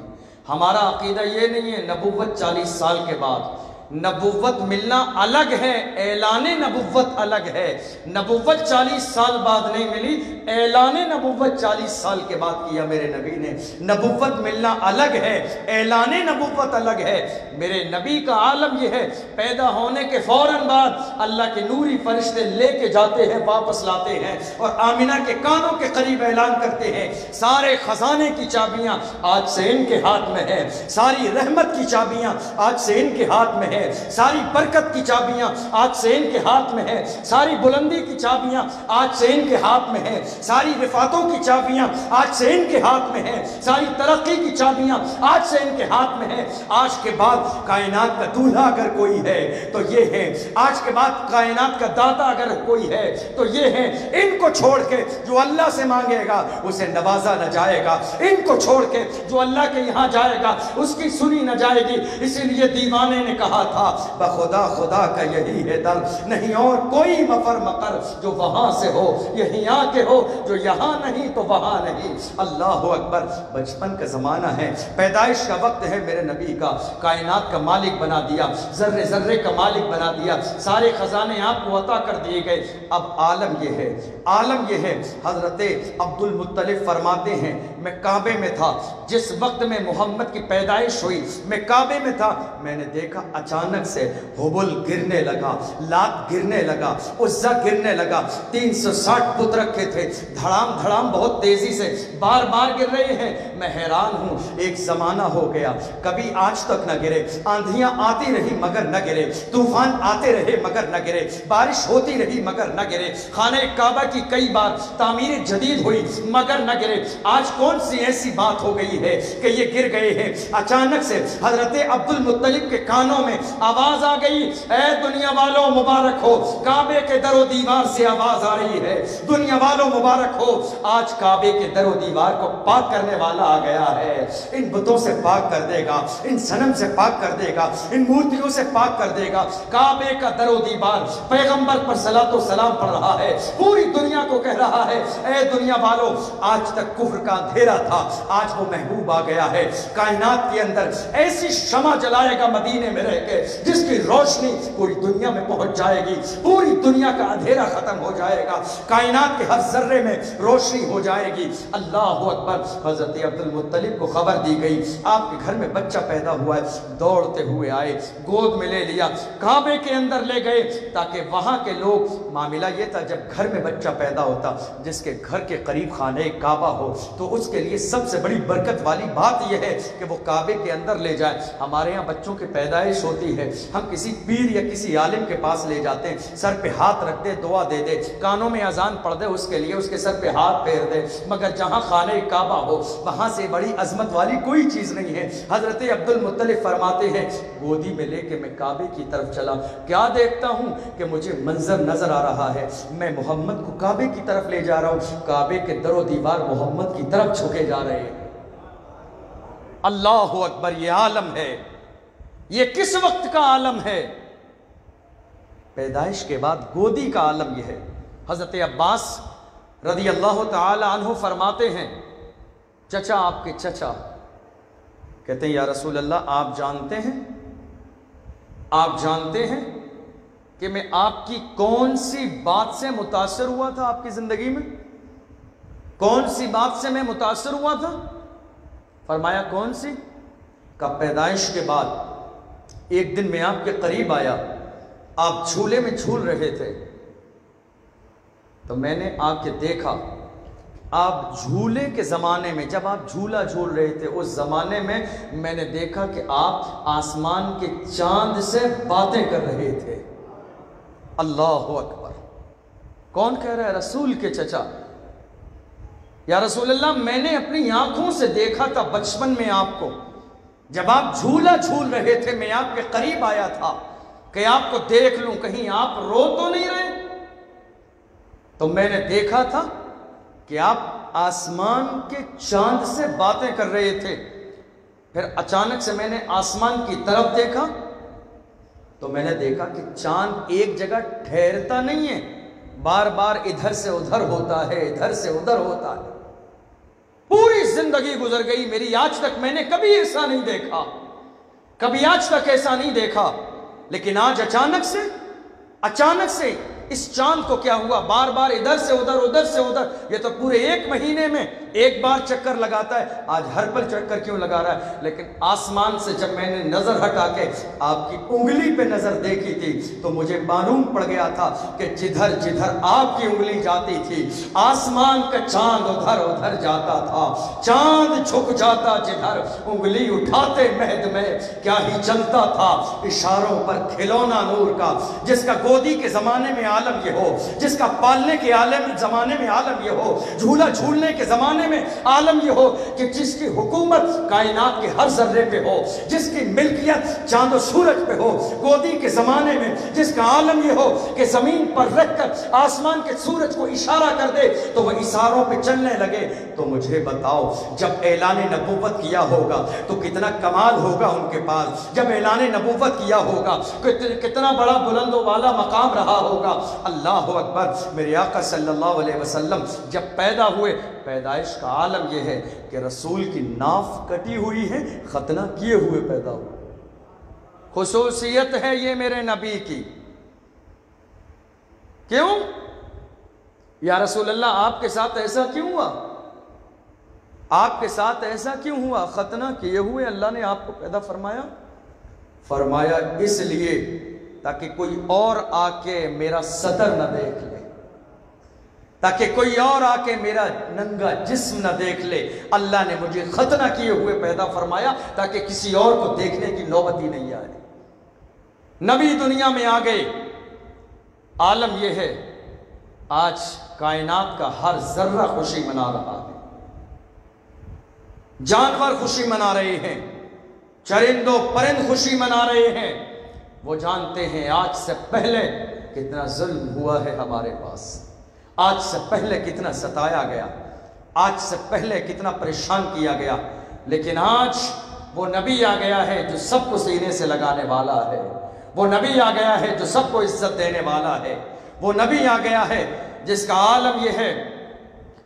ہمارا عقیدہ یہ نہیں ہے نبوت 40 سال کے بعد، نبوت ملنا الگ ہے، اعلان نبوت الگ ہے۔ نبوت 40 سال بعد نہیں ملی، اعلان نبوت 40 سال کے بعد کیا میرے نبی نے۔ نبوت ملنا الگ ہے، اعلان نبوت الگ ہے۔ میرے نبی کا عالم یہ ہے پیدا ہونے کے فوراً بعد اللہ کے نوری فرشتے لے کے جاتے ہیں، واپس لاتے ہیں اور آمنہ کے کانوں کے قریب اعلان کرتے ہیں سارے خزانے کی چابیاں آج سے ان کے ہاتھ میں ہیں، ساری رحمت کی چابیاں آج سے ان کے ہاتھ میں ہیں، ساری برکت کی چابیاں آج سے ان کے ہاتھ میں ہیں، ساری بلندی کی چابیاں آج سے ان کے ہاتھ میں ہیں، ساری رفاتوں کی چابیاں آج سے ان کے ہاتھ میں ہیں، ساری ترقی کی چابیاں آج سے ان کے ہاتھ میں ہیں۔ آج کے بعد کائنات کا دولہا اگر کوئی ہے تو یہ ہے، آج کے بعد کائنات کا داتا اگر کوئی ہے تو یہ ہے۔ ان کو چھوڑ کے جو اللہ سے مانگے گا اسے نوازا نہ جائے گا، ان کو چھوڑ کے جو اللہ کے یہاں جائے گا اس کی سنی نہ جائے گی۔ اسی لیے دیوانے نے کہا تھا بخدا خدا کا یہی ہے در، نہیں اور کوئی مفر مقر جو وہاں سے ہو، یہیں آ کے ہو جو یہاں نہیں تو وہاں نہیں۔ اللہ اکبر۔ بچپن کا زمانہ ہے، پیدائش کا وقت ہے میرے نبی کا، کائنات کا مالک بنا دیا، ذرے ذرے کا مالک بنا دیا، سارے خزانے آپ کو عطا کر دیے گئے۔ اب عالم یہ ہے، عالم یہ ہے۔ حضرت عبد المطلب فرماتے ہیں میں کعبے میں تھا جس وقت میں محمد کی پیدائش ہوئی، میں کعبے میں تھا، میں نے دیکھا اچانک سے حبل گرنے لگا، لات گرنے لگا، عزا گرنے لگا، 360 بت رکھے تھے، دھڑام دھڑام بہت تیزی سے بار بار گر رہے ہیں۔ میں حیران ہوں، ایک زمانہ ہو گیا کبھی آج تک نہ گرے، آندھیاں آتی رہی مگر نہ گرے، طوفان آتے رہے مگر نہ گرے، بارش ہوتی رہی مگر نہ گرے، خانہ کعبہ کی کئی بار تعمیر جدید ہوئی مگر نہ گرے۔ آج کون سی ایسی بات ہو گئی ہے کہ یہ گر گئے ہیں؟ اچانک سے حضرت عبد المطلب کے کانوں میں آواز آ گئی، اے دنیا والوں مبارک ہو، کعبے کے در و دیوار سے آواز آ رہی ہے، دنیا والوں مبارک ہو، آج کعبے کے در و دیوار کو پاک کرنے والا آ گیا ہے، ان بتوں سے پاک کر دے گا، ان صنم سے پاک کر دے گا، ان مورتیوں سے پاک کر دے گا۔ کعبے کا در و دیوار پیغمبر پر صلاۃ و سلام پڑھ رہا ہے، پوری دنیا کو کہہ رہا ہے اے دنیا والوں، آج تک کفر کا اندھیرا تھا، آج وہ محبوب آ گیا ہے، کائنات کے اندر ایسی شمع جلائے گا مدینے میں رہ کے جس کی روشنی پوری دنیا میں پہنچ جائے گی، پوری دنیا کا اندھیرا ختم ہو جائے گا، کائنات کے ہر ذرے میں روشنی ہو جائے گی۔ اللہ اکبر۔ حضرت عبد المطلب کو خبر دی گئی آپ کے گھر میں بچہ پیدا ہوا ہے، دوڑتے ہوئے آئے، گود میں لے لیا، کعبے کے اندر لے گئے تاکہ وہاں کے لوگ، معاملہ یہ تھا جب گھر میں بچہ پیدا ہوتا جس کے گھر کے قریب خانہ کعبہ ہو تو اس کے لیے سب سے بڑی برکت والی بات یہ ہے کہ وہ کعبے کے اندر لے جائے۔ ہمارے ہاں بچوں کی پیدائش ہوتی ہے، ہم کسی پیر یا کسی عالم کے پاس لے جاتے ہیں، سر پہ ہاتھ رکھ دے، دعا دے دے، کانوں میں اذان پڑھ دے، اس کے لیے اس کے سر پہ ہاتھ پھیر دے، مگر جہاں خانہ کعبہ ہو وہاں سے بڑی عظمت والی کوئی چیز نہیں ہے۔ حضرت عبد المطلب فرماتے ہیں گودی میں لے کے میں کعبے کی طرف چلا، کیا دیکھتا ہوں کہ مجھے منظر نظر آ رہا ہے، میں محمد کو کعبے کی طرف لے جا رہا ہوں، کعبے کے در و دیوار محمد کی طرف جھکے جا رہے ہیں۔ اللہ اکبر۔ یہ عالم ہے، یہ کس وقت کا عالم ہے؟ پیدائش کے بعد گودی کا عالم یہ ہے۔ حضرت عباس رضی اللہ تعالی عنہ فرماتے ہیں چچا آپ کے چچا کہتے ہیں یا رسول اللہ آپ جانتے ہیں کہ میں آپ کی کون سی بات سے متاثر ہوا تھا آپ کی زندگی میں؟ کون سی بات سے میں متاثر ہوا تھا؟ فرمایا کون سی؟ کہ پیدائش کے بعد ایک دن میں آپ کے قریب آیا، آپ جھولے میں جھول رہے تھے تو میں نے آ کے دیکھا، آپ جھولے کے زمانے میں جب آپ جھولا جھول رہے تھے اس زمانے میں نے دیکھا کہ آپ آسمان کے چاند سے باتیں کر رہے تھے۔ اللہ اکبر! کون کہہ رہا ہے؟ رسول کے چچا۔ یا رسول اللہ میں نے اپنی آنکھوں سے دیکھا تھا بچپن میں آپ کو، جب آپ جھولا جھول رہے تھے میں آپ کے قریب آیا تھا کہ آپ کو دیکھ لوں کہیں آپ رو تو نہیں رہے، تو میں نے دیکھا تھا کہ آپ آسمان کے چاند سے باتیں کر رہے تھے۔ پھر اچانک سے میں نے آسمان کی طرف دیکھا تو میں نے دیکھا کہ چاند ایک جگہ ٹھہرتا نہیں ہے، بار بار ادھر سے ادھر ہوتا ہے، ادھر سے ادھر ہوتا ہے۔ پوری زندگی گزر گئی میری، آج تک میں نے کبھی ایسا نہیں دیکھا، کبھی آج تک ایسا نہیں دیکھا، لیکن آج اچانک سے اس چاند کو کیا ہوا؟ بار بار ادھر سے ادھر، ادھر سے ادھر، یہ تو پورے ایک مہینے میں ایک بار چکر لگاتا ہے، آج ہر پل چکر کیوں لگا رہا ہے؟ لیکن آسمان سے جب میں نے نظر ہٹا کے آپ کی انگلی پہ نظر دیکھی تھی تو مجھے معلوم پڑ گیا تھا کہ جدھر جدھر آپ کی انگلی جاتی تھی آسمان کا چاند ادھر ادھر جاتا تھا، چاند جھک جاتا جدھر انگلی اٹھاتے مہد میں کیا ہی چلتا تھا، اشاروں پر کھلونا نور کا، جس کا گودی کے زمانے میں عالم یہ ہو، جس کا پالنے کے زمانے میں عالم یہ ہو، جھولا جھولنے کے زمانے میں عالم یہ ہو، کہ جس کی حکومت کائنات کے ہر ذرے پہ ہو، جس کی ملکیت چاند و سورج پہ ہو، گودی کے زمانے میں جس کا عالم یہ ہو کہ زمین پر رکھ کر آسمان کے سورج کو اشارہ کر دے تو وہ اشاروں پہ چلنے لگے، تو مجھے بتاؤ جب اعلان نبوت کیا ہوگا تو کتنا کمال ہوگا ان کے پاس، جب اعلان نبوت کیا ہوگا کتنا بڑا بلند و بالا مقام رہا ہوگا۔ اللہ اکبر! میرے آقا صلی اللہ علیہ وسلم جب پیدا ہوئے، پیدائش کا عالم یہ ہے کہ رسول کی ناف کٹی ہوئی ہے، ختنہ کیے ہوئے پیدا ہوئے۔ خصوصیت ہے یہ میرے نبی کی۔ کیوں؟ یا رسول اللہ آپ کے ساتھ ایسا کیوں ہوا؟ آپ کے ساتھ ایسا کیوں ہوا؟ ختنہ کیے ہوئے اللہ نے آپ کو پیدا فرمایا؟ فرمایا اس لیے تاکہ کوئی اور آ کے میرا صدر نہ دیکھ لے، تاکہ کوئی اور آ کے میرا ننگا جسم نہ دیکھ لے۔ اللہ نے مجھے ختنہ کیے ہوئے پیدا فرمایا تاکہ کسی اور کو دیکھنے کی نوبت ہی نہیں آئے۔ نبی دنیا میں آ گئے، عالم یہ ہے آج کائنات کا ہر ذرہ خوشی منا رہا ہے، جانور خوشی منا رہے ہیں، چرند و پرند خوشی منا رہے ہیں۔ وہ جانتے ہیں آج سے پہلے کتنا ظلم ہوا ہے ہمارے پاس، آج سے پہلے کتنا ستایا گیا، آج سے پہلے کتنا پریشان کیا گیا، لیکن آج وہ نبی آ گیا ہے جو سب کو سینے سے لگانے والا ہے، وہ نبی آ گیا ہے جو سب کو عزت دینے والا ہے، وہ نبی آ گیا ہے جس کا عالم یہ ہے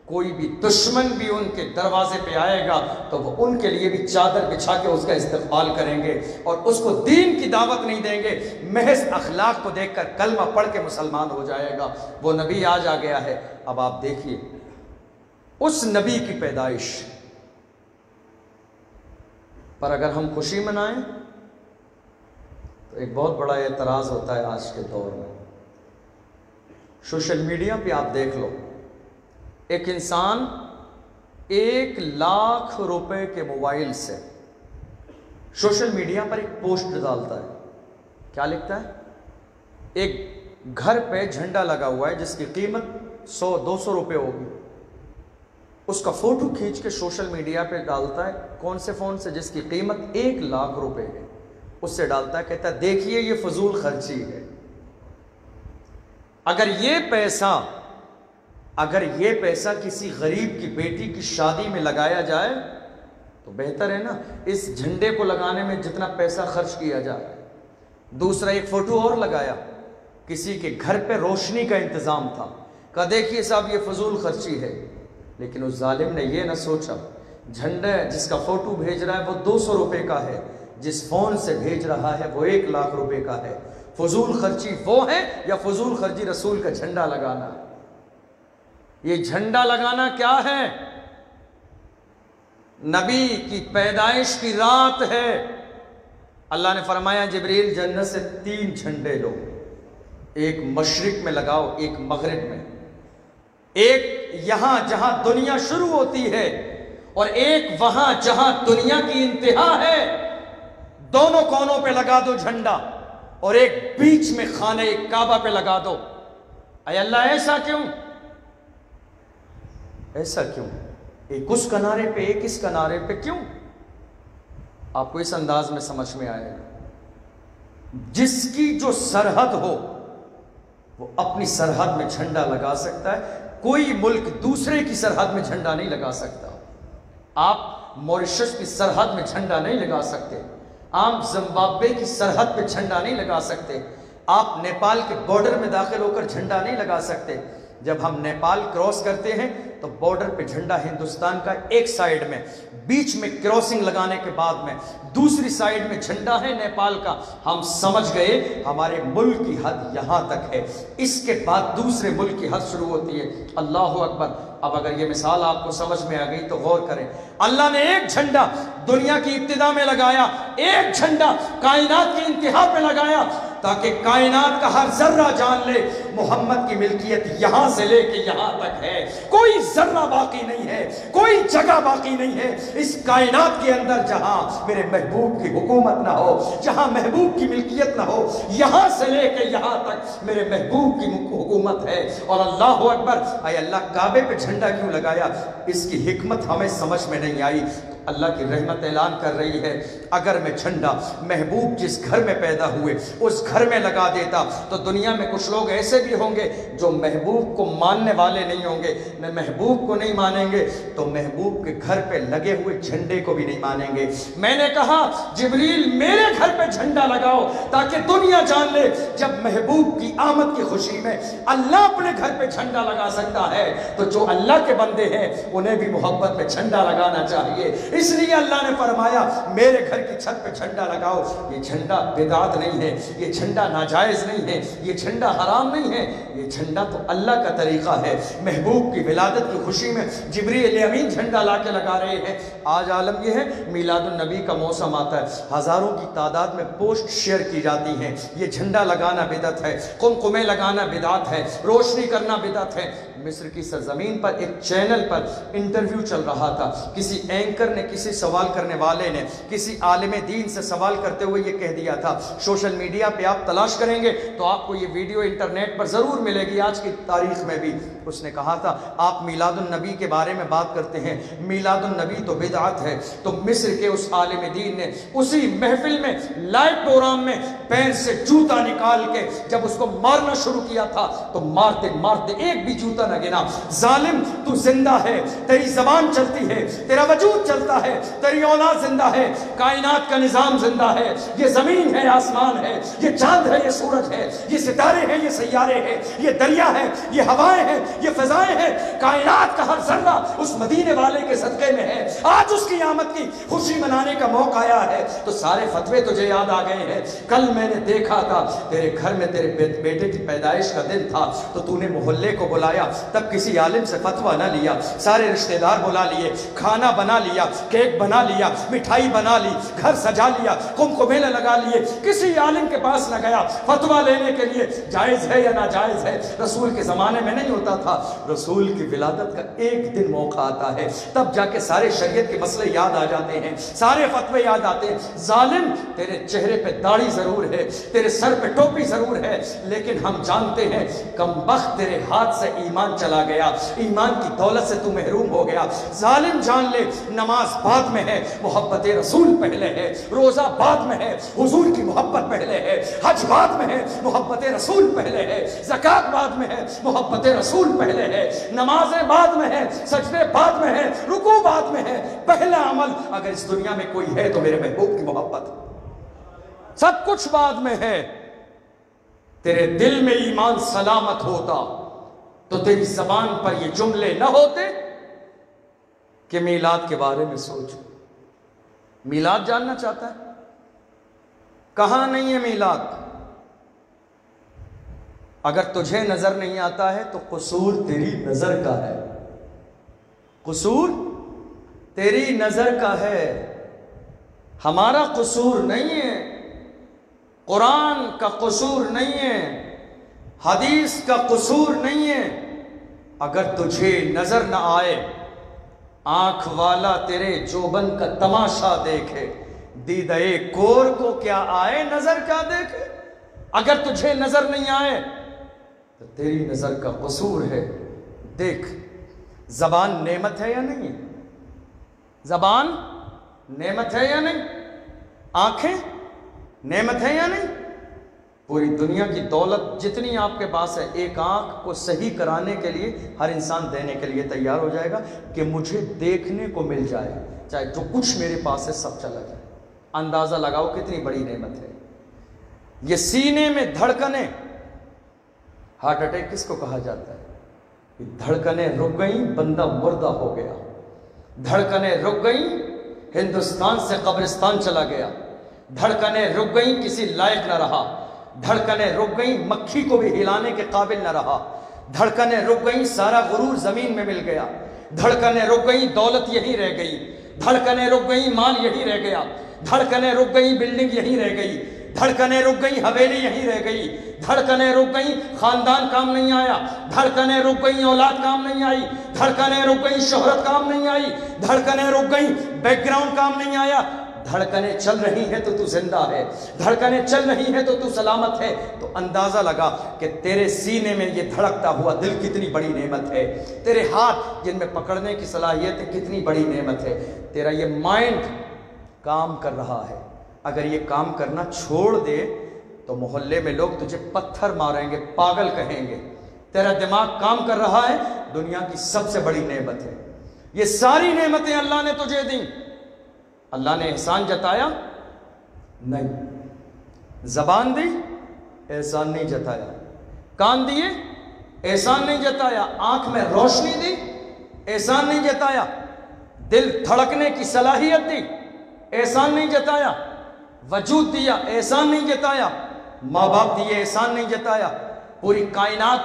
کوئی بھی دشمن بھی ان کے دروازے پہ آئے گا تو وہ ان کے لیے بھی چادر بچھا کے اس کا استقبال کریں گے اور اس کو دین کی دعوت نہیں دیں گے، محض اخلاق کو دیکھ کر کلمہ پڑھ کے مسلمان ہو جائے گا۔ وہ نبی آج آ گیا ہے۔ اب آپ دیکھیے اس نبی کی پیدائش پر اگر ہم خوشی منائیں تو ایک بہت بڑا اعتراض ہوتا ہے آج کے دور میں۔ سوشل میڈیا پہ آپ دیکھ لو، ایک انسان 1,00,000 روپے کے موبائل سے سوشل میڈیا پر ایک پوسٹ ڈالتا ہے، کیا لکھتا ہے؟ ایک گھر پہ جھنڈا لگا ہوا ہے جس کی قیمت 100-200 روپے ہوگی، اس کا فوٹو کھینچ کے سوشل میڈیا پہ ڈالتا ہے۔ کون سے فون سے؟ جس کی قیمت 1,00,000 روپے ہے، اس سے ڈالتا ہے، کہتا ہے دیکھیے یہ فضول خرچی ہے۔ اگر یہ پیسہ کسی غریب کی بیٹی کی شادی میں لگایا جائے تو بہتر ہے نا، اس جھنڈے کو لگانے میں جتنا پیسہ خرچ کیا جائے۔ دوسرا ایک فوٹو اور لگایا، کسی کے گھر پہ روشنی کا انتظام تھا، کہا دیکھیے صاحب یہ فضول خرچی ہے، لیکن اس ظالم نے یہ نہ سوچا جھنڈا جس کا فوٹو بھیج رہا ہے وہ 200 روپے کا ہے، جس فون سے بھیج رہا ہے وہ 1 لاکھ روپے کا ہے۔ فضول خرچی وہ ہے یا فضول خرچی رسول کا جھنڈا لگانا؟ یہ جھنڈا لگانا کیا ہے؟ نبی کی پیدائش کی رات ہے، اللہ نے فرمایا جبریل جنت سے 3 جھنڈے لو، ایک مشرق میں لگاؤ، ایک مغرب میں، ایک یہاں جہاں دنیا شروع ہوتی ہے اور ایک وہاں جہاں دنیا کی انتہا ہے، دونوں کونوں پہ لگا دو جھنڈا، اور ایک بیچ میں خانہ کعبہ پہ لگا دو۔ اے اللہ ایسا کیوں؟ ایسا کیوں؟ ایک اس کنارے پہ ایک اس کنارے پہ کیوں؟ آپ کو اس انداز میں سمجھ میں آئے گا، جس کی جو سرحد ہو وہ اپنی سرحد میں جھنڈا لگا سکتا ہے، کوئی ملک دوسرے کی سرحد میں جھنڈا نہیں لگا سکتا۔ آپ موریشس کی سرحد میں جھنڈا نہیں لگا سکتے، آپ زمبابوے کی سرحد پہ جھنڈا نہیں لگا سکتے، آپ نیپال کے بارڈر میں داخل ہو کر جھنڈا نہیں لگا سکتے۔ جب ہم نیپال کراس کرتے ہیں تو بارڈر پہ جھنڈا ہندوستان کا ایک سائیڈ میں، بیچ میں کراسنگ لگانے کے بعد میں دوسری سائیڈ میں جھنڈا ہے نیپال کا، ہم سمجھ گئے ہمارے ملک کی حد یہاں تک ہے، اس کے بعد دوسرے ملک کی حد شروع ہوتی ہے۔ اللہ اکبر۔ اب اگر یہ مثال آپ کو سمجھ میں آ گئی تو غور کریں، اللہ نے ایک جھنڈا دنیا کی ابتدا میں لگایا، ایک جھنڈا کائنات کی انتہا پہ لگایا، تاکہ کائنات کا ہر ذرہ جان لے محمد کی ملکیت یہاں سے لے کے یہاں تک ہے، کوئی ذرہ باقی نہیں ہے، کوئی جگہ باقی نہیں ہے اس کائنات کے اندر جہاں میرے محبوب کی حکومت نہ ہو، جہاں محبوب کی ملکیت نہ ہو، یہاں سے لے کے یہاں تک میرے محبوب کی حکومت ہے۔ اور اللہ اکبر۔ اے اللہ کعبے پہ جھنڈا کیوں لگایا؟ اس کی حکمت ہمیں سمجھ میں نہیں آئی۔ اللہ کی رحمت اعلان کر رہی ہے، اگر میں جھنڈا محبوب جس گھر میں پیدا ہوئے اس گھر میں لگا دیتا تو دنیا میں کچھ لوگ ایسے بھی ہوں گے جو محبوب کو ماننے والے نہیں ہوں گے، نہ محبوب کو نہیں مانیں گے تو محبوب کے گھر پہ لگے ہوئے جھنڈے کو بھی نہیں مانیں گے۔ میں نے کہا جبریل میرے گھر پہ جھنڈا لگاؤ تاکہ دنیا جان لے جب محبوب کی آمد کی خوشی میں اللہ اپنے گھر پہ جھنڈا لگا سکتا ہے تو جو اللہ کے بندے ہیں انہیں بھی محبت پہ جھنڈا لگانا چاہیے۔ اس لیے اللہ نے فرمایا میرے گھر کی چھت پہ جھنڈا لگاؤ۔ یہ جھنڈا بدعت نہیں ہے، یہ جھنڈا ناجائز نہیں ہے، یہ جھنڈا حرام نہیں ہے، یہ جھنڈا تو اللہ کا طریقہ ہے۔ محبوب کی ولادت کی خوشی میں جبریل امین جھنڈا لا کے لگا رہے ہیں۔ آج عالم یہ ہے میلاد النبی کا موسم آتا ہے، ہزاروں کی تعداد میں پوسٹ شیئر کی جاتی ہیں، یہ جھنڈا لگانا بدعت ہے، قمقمے لگانا بدعت ہے، روشنی کرنا بدعت ہے۔ مصر کی سرزمین پر ایک چینل پر انٹرویو چل رہا تھا، کسی اینکر نے کسی سوال کرنے والے نے کسی عالم دین سے سوال کرتے ہوئے یہ کہہ دیا تھا، سوشل میڈیا پہ آپ تلاش کریں گے تو آپ کو یہ ویڈیو انٹرنیٹ پر ضرور ملے گی، آج کی تاریخ میں بھی۔ اس نے کہا تھا آپ میلاد النبی کے بارے میں بات کرتے ہیں، میلاد النبی تو بدعت ہے۔ تو مصر کے اس عالم دین نے اسی محفل میں لائیو پروگرام میں پیر سے جوتا نکال کے جب اس کو مارنا شروع کیا تھا تو مارتے مارتے ایک بھی جوتا نہ گنا۔ ظالم تو زندہ ہے، تیری زبان چلتی ہے، تیرا وجود چلتا ہے، تیری اولاد زندہ ہے، کائنات کا نظام زندہ ہے، یہ زمین ہے، آسمان ہے، یہ چاند ہے، یہ سورج ہے، یہ ستارے ہیں، یہ سیارے ہیں، یہ دریا ہے، یہ ہوائیں ہیں، یہ فضائیں ہیں، کائنات کا ہر ذرہ اس مدینے والے کے صدقے میں ہے۔ آج اس کی آمد کی خوشی منانے کا موقع آیا ہے تو سارے فتوے تجھے یاد آ گئے ہیں۔ کل میں نے دیکھا تھا تیرے گھر میں تیرے بیٹے کی پیدائش کا دن تھا تو تو نے محلے کو بلایا، تب کسی عالم سے فتویٰ نہ لیا، سارے رشتہ دار بلا لیے، کھانا بنا لیا، کیک بنا لیا، مٹھائی بنا لی، گھر سجا لیا، قمقمے لگا لیے، کسی عالم کے پاس نہ گیا فتویٰ لینے کے لیے جائز ہے یا ناجائز ہے۔ رسول کے زمانے میں نہیں ہوتا تھا، رسول کی ولادت کا ایک دن موقع آتا ہے تب جا کے سارے شریعت کے مسئلے یاد آ جاتے ہیں، سارے فتوے یاد آتے ہیں۔ ظالم تیرے چہرے پہ داڑھی ضرور ہے، تیرے سر پہ ٹوپی ضرور ہے، لیکن ہم جانتے ہیں کمبخت تیرے ہاتھ سے ایمان چلا گیا، ایمان کی دولت سے تو محروم ہو گیا۔ ظالم جان لے نماز بعد میں ہے، محبت رسول پہلے ہے، روزہ بعد میں ہے، حضور کی محبت پہلے ہے، حج بعد میں ہے، محبت رسول پہلے ہے، زکوٰۃ بعد میں ہے، محبت رسول پہلے ہے، نمازیں بعد میں ہے، سجدے بعد میں ہے، رکوع بعد میں ہے۔ پہلا عمل اگر اس دنیا میں کوئی ہے تو میرے محبوب کی محبت، سب کچھ بعد میں ہے۔ تیرے دل میں ایمان سلامت ہوتا تو تیری زبان پر یہ جملے نہ ہوتے کہ میلاد کے بارے میں سوچ۔ میلاد جاننا چاہتا ہے؟ کہاں نہیں ہے میلاد؟ اگر تجھے نظر نہیں آتا ہے تو قصور تیری نظر کا ہے، قصور تیری نظر کا ہے، ہمارا قصور نہیں ہے، قرآن کا قصور نہیں ہے، حدیث کا قصور نہیں ہے۔ اگر تجھے نظر نہ آئے، آنکھ والا تیرے جوبن کا تماشا دیکھے، دیدہ کور کو کیا آئے نظر کیا دیکھے۔ اگر تجھے نظر نہیں آئے تو تیری نظر کا قصور ہے۔ دیکھ، زبان نعمت ہے یا نہیں؟ زبان نعمت ہے یا نہیں؟ آنکھیں نعمت ہے یا نہیں؟ پوری دنیا کی دولت جتنی آپ کے پاس ہے، ایک آنکھ کو صحیح کرانے کے لیے ہر انسان دینے کے لیے تیار ہو جائے گا کہ مجھے دیکھنے کو مل جائے، چاہے جو کچھ میرے پاس ہے سب چلا جائے۔ اندازہ لگاؤ کتنی بڑی نعمت ہے یہ۔ سینے میں دھڑکنیں، ہارٹ اٹیک کس کو کہا جاتا ہے؟ دھڑکنیں رک گئیں، بندہ مردہ ہو گیا۔ دھڑکنیں رک گئیں، ہندوستان سے قبرستان چلا گیا۔ دھڑکنیں رک گئیں، کسی لائق نہ رہا۔ دھڑکنیں رک گئیں، مکھی کو بھی ہلانے کے قابل نہ رہا۔ دھڑکنیں رک گئیں، سارا غرور زمین میں مل گیا۔ دھڑکنیں رک گئیں، دولت یہی رہ گئی۔ دھڑکنیں رک گئیں، مال یہی رہ گیا۔ دھڑکنیں رک گئیں، بلڈنگ یہی رہ گئی۔ دھڑکنیں رک گئیں، حویلی یہی رہ گئی۔ دھڑکنیں رک گئیں، خاندان کام نہیں آیا۔ دھڑکنیں رک گئیں، اولاد کام نہیں آئی۔ دھڑکنیں رک گئیں، شہرت کام نہیں آئی۔ دھڑکنیں رک گئیں، بیک گراؤنڈ کام نہیں آیا۔ دھڑکنیں چل رہی ہیں تو تو زندہ ہے، دھڑکنیں چل رہی ہیں تو تو سلامت ہے۔ تو اندازہ لگا کہ تیرے سینے میں یہ دھڑکتا ہوا دل کتنی بڑی نعمت ہے، تیرے ہاتھ جن میں پکڑنے کی صلاحیت ہے کتنی بڑی نعمت ہے۔ تیرا یہ مائنڈ کام کر رہا ہے، اگر یہ کام کرنا چھوڑ دے تو محلے میں لوگ تجھے پتھر ماریں گے، پاگل کہیں گے۔ تیرا دماغ کام کر رہا ہے، دنیا کی سب سے بڑی نعمت ہے۔ یہ ساری نعمتیں اللہ نے تجھے دیں، اللہ نے احسان جتایا نہیں۔ زبان دی، احسان نہیں جتایا۔ کان دیے، احسان نہیں جتایا۔ آنکھ میں روشنی دی، احسان نہیں جتایا۔ دل دھڑکنے کی صلاحیت دی، احسان نہیں جتایا۔ وجود دیا، احسان نہیں جتایا۔ ماں باپ دیے، احسان نہیں جتایا۔ پوری کائنات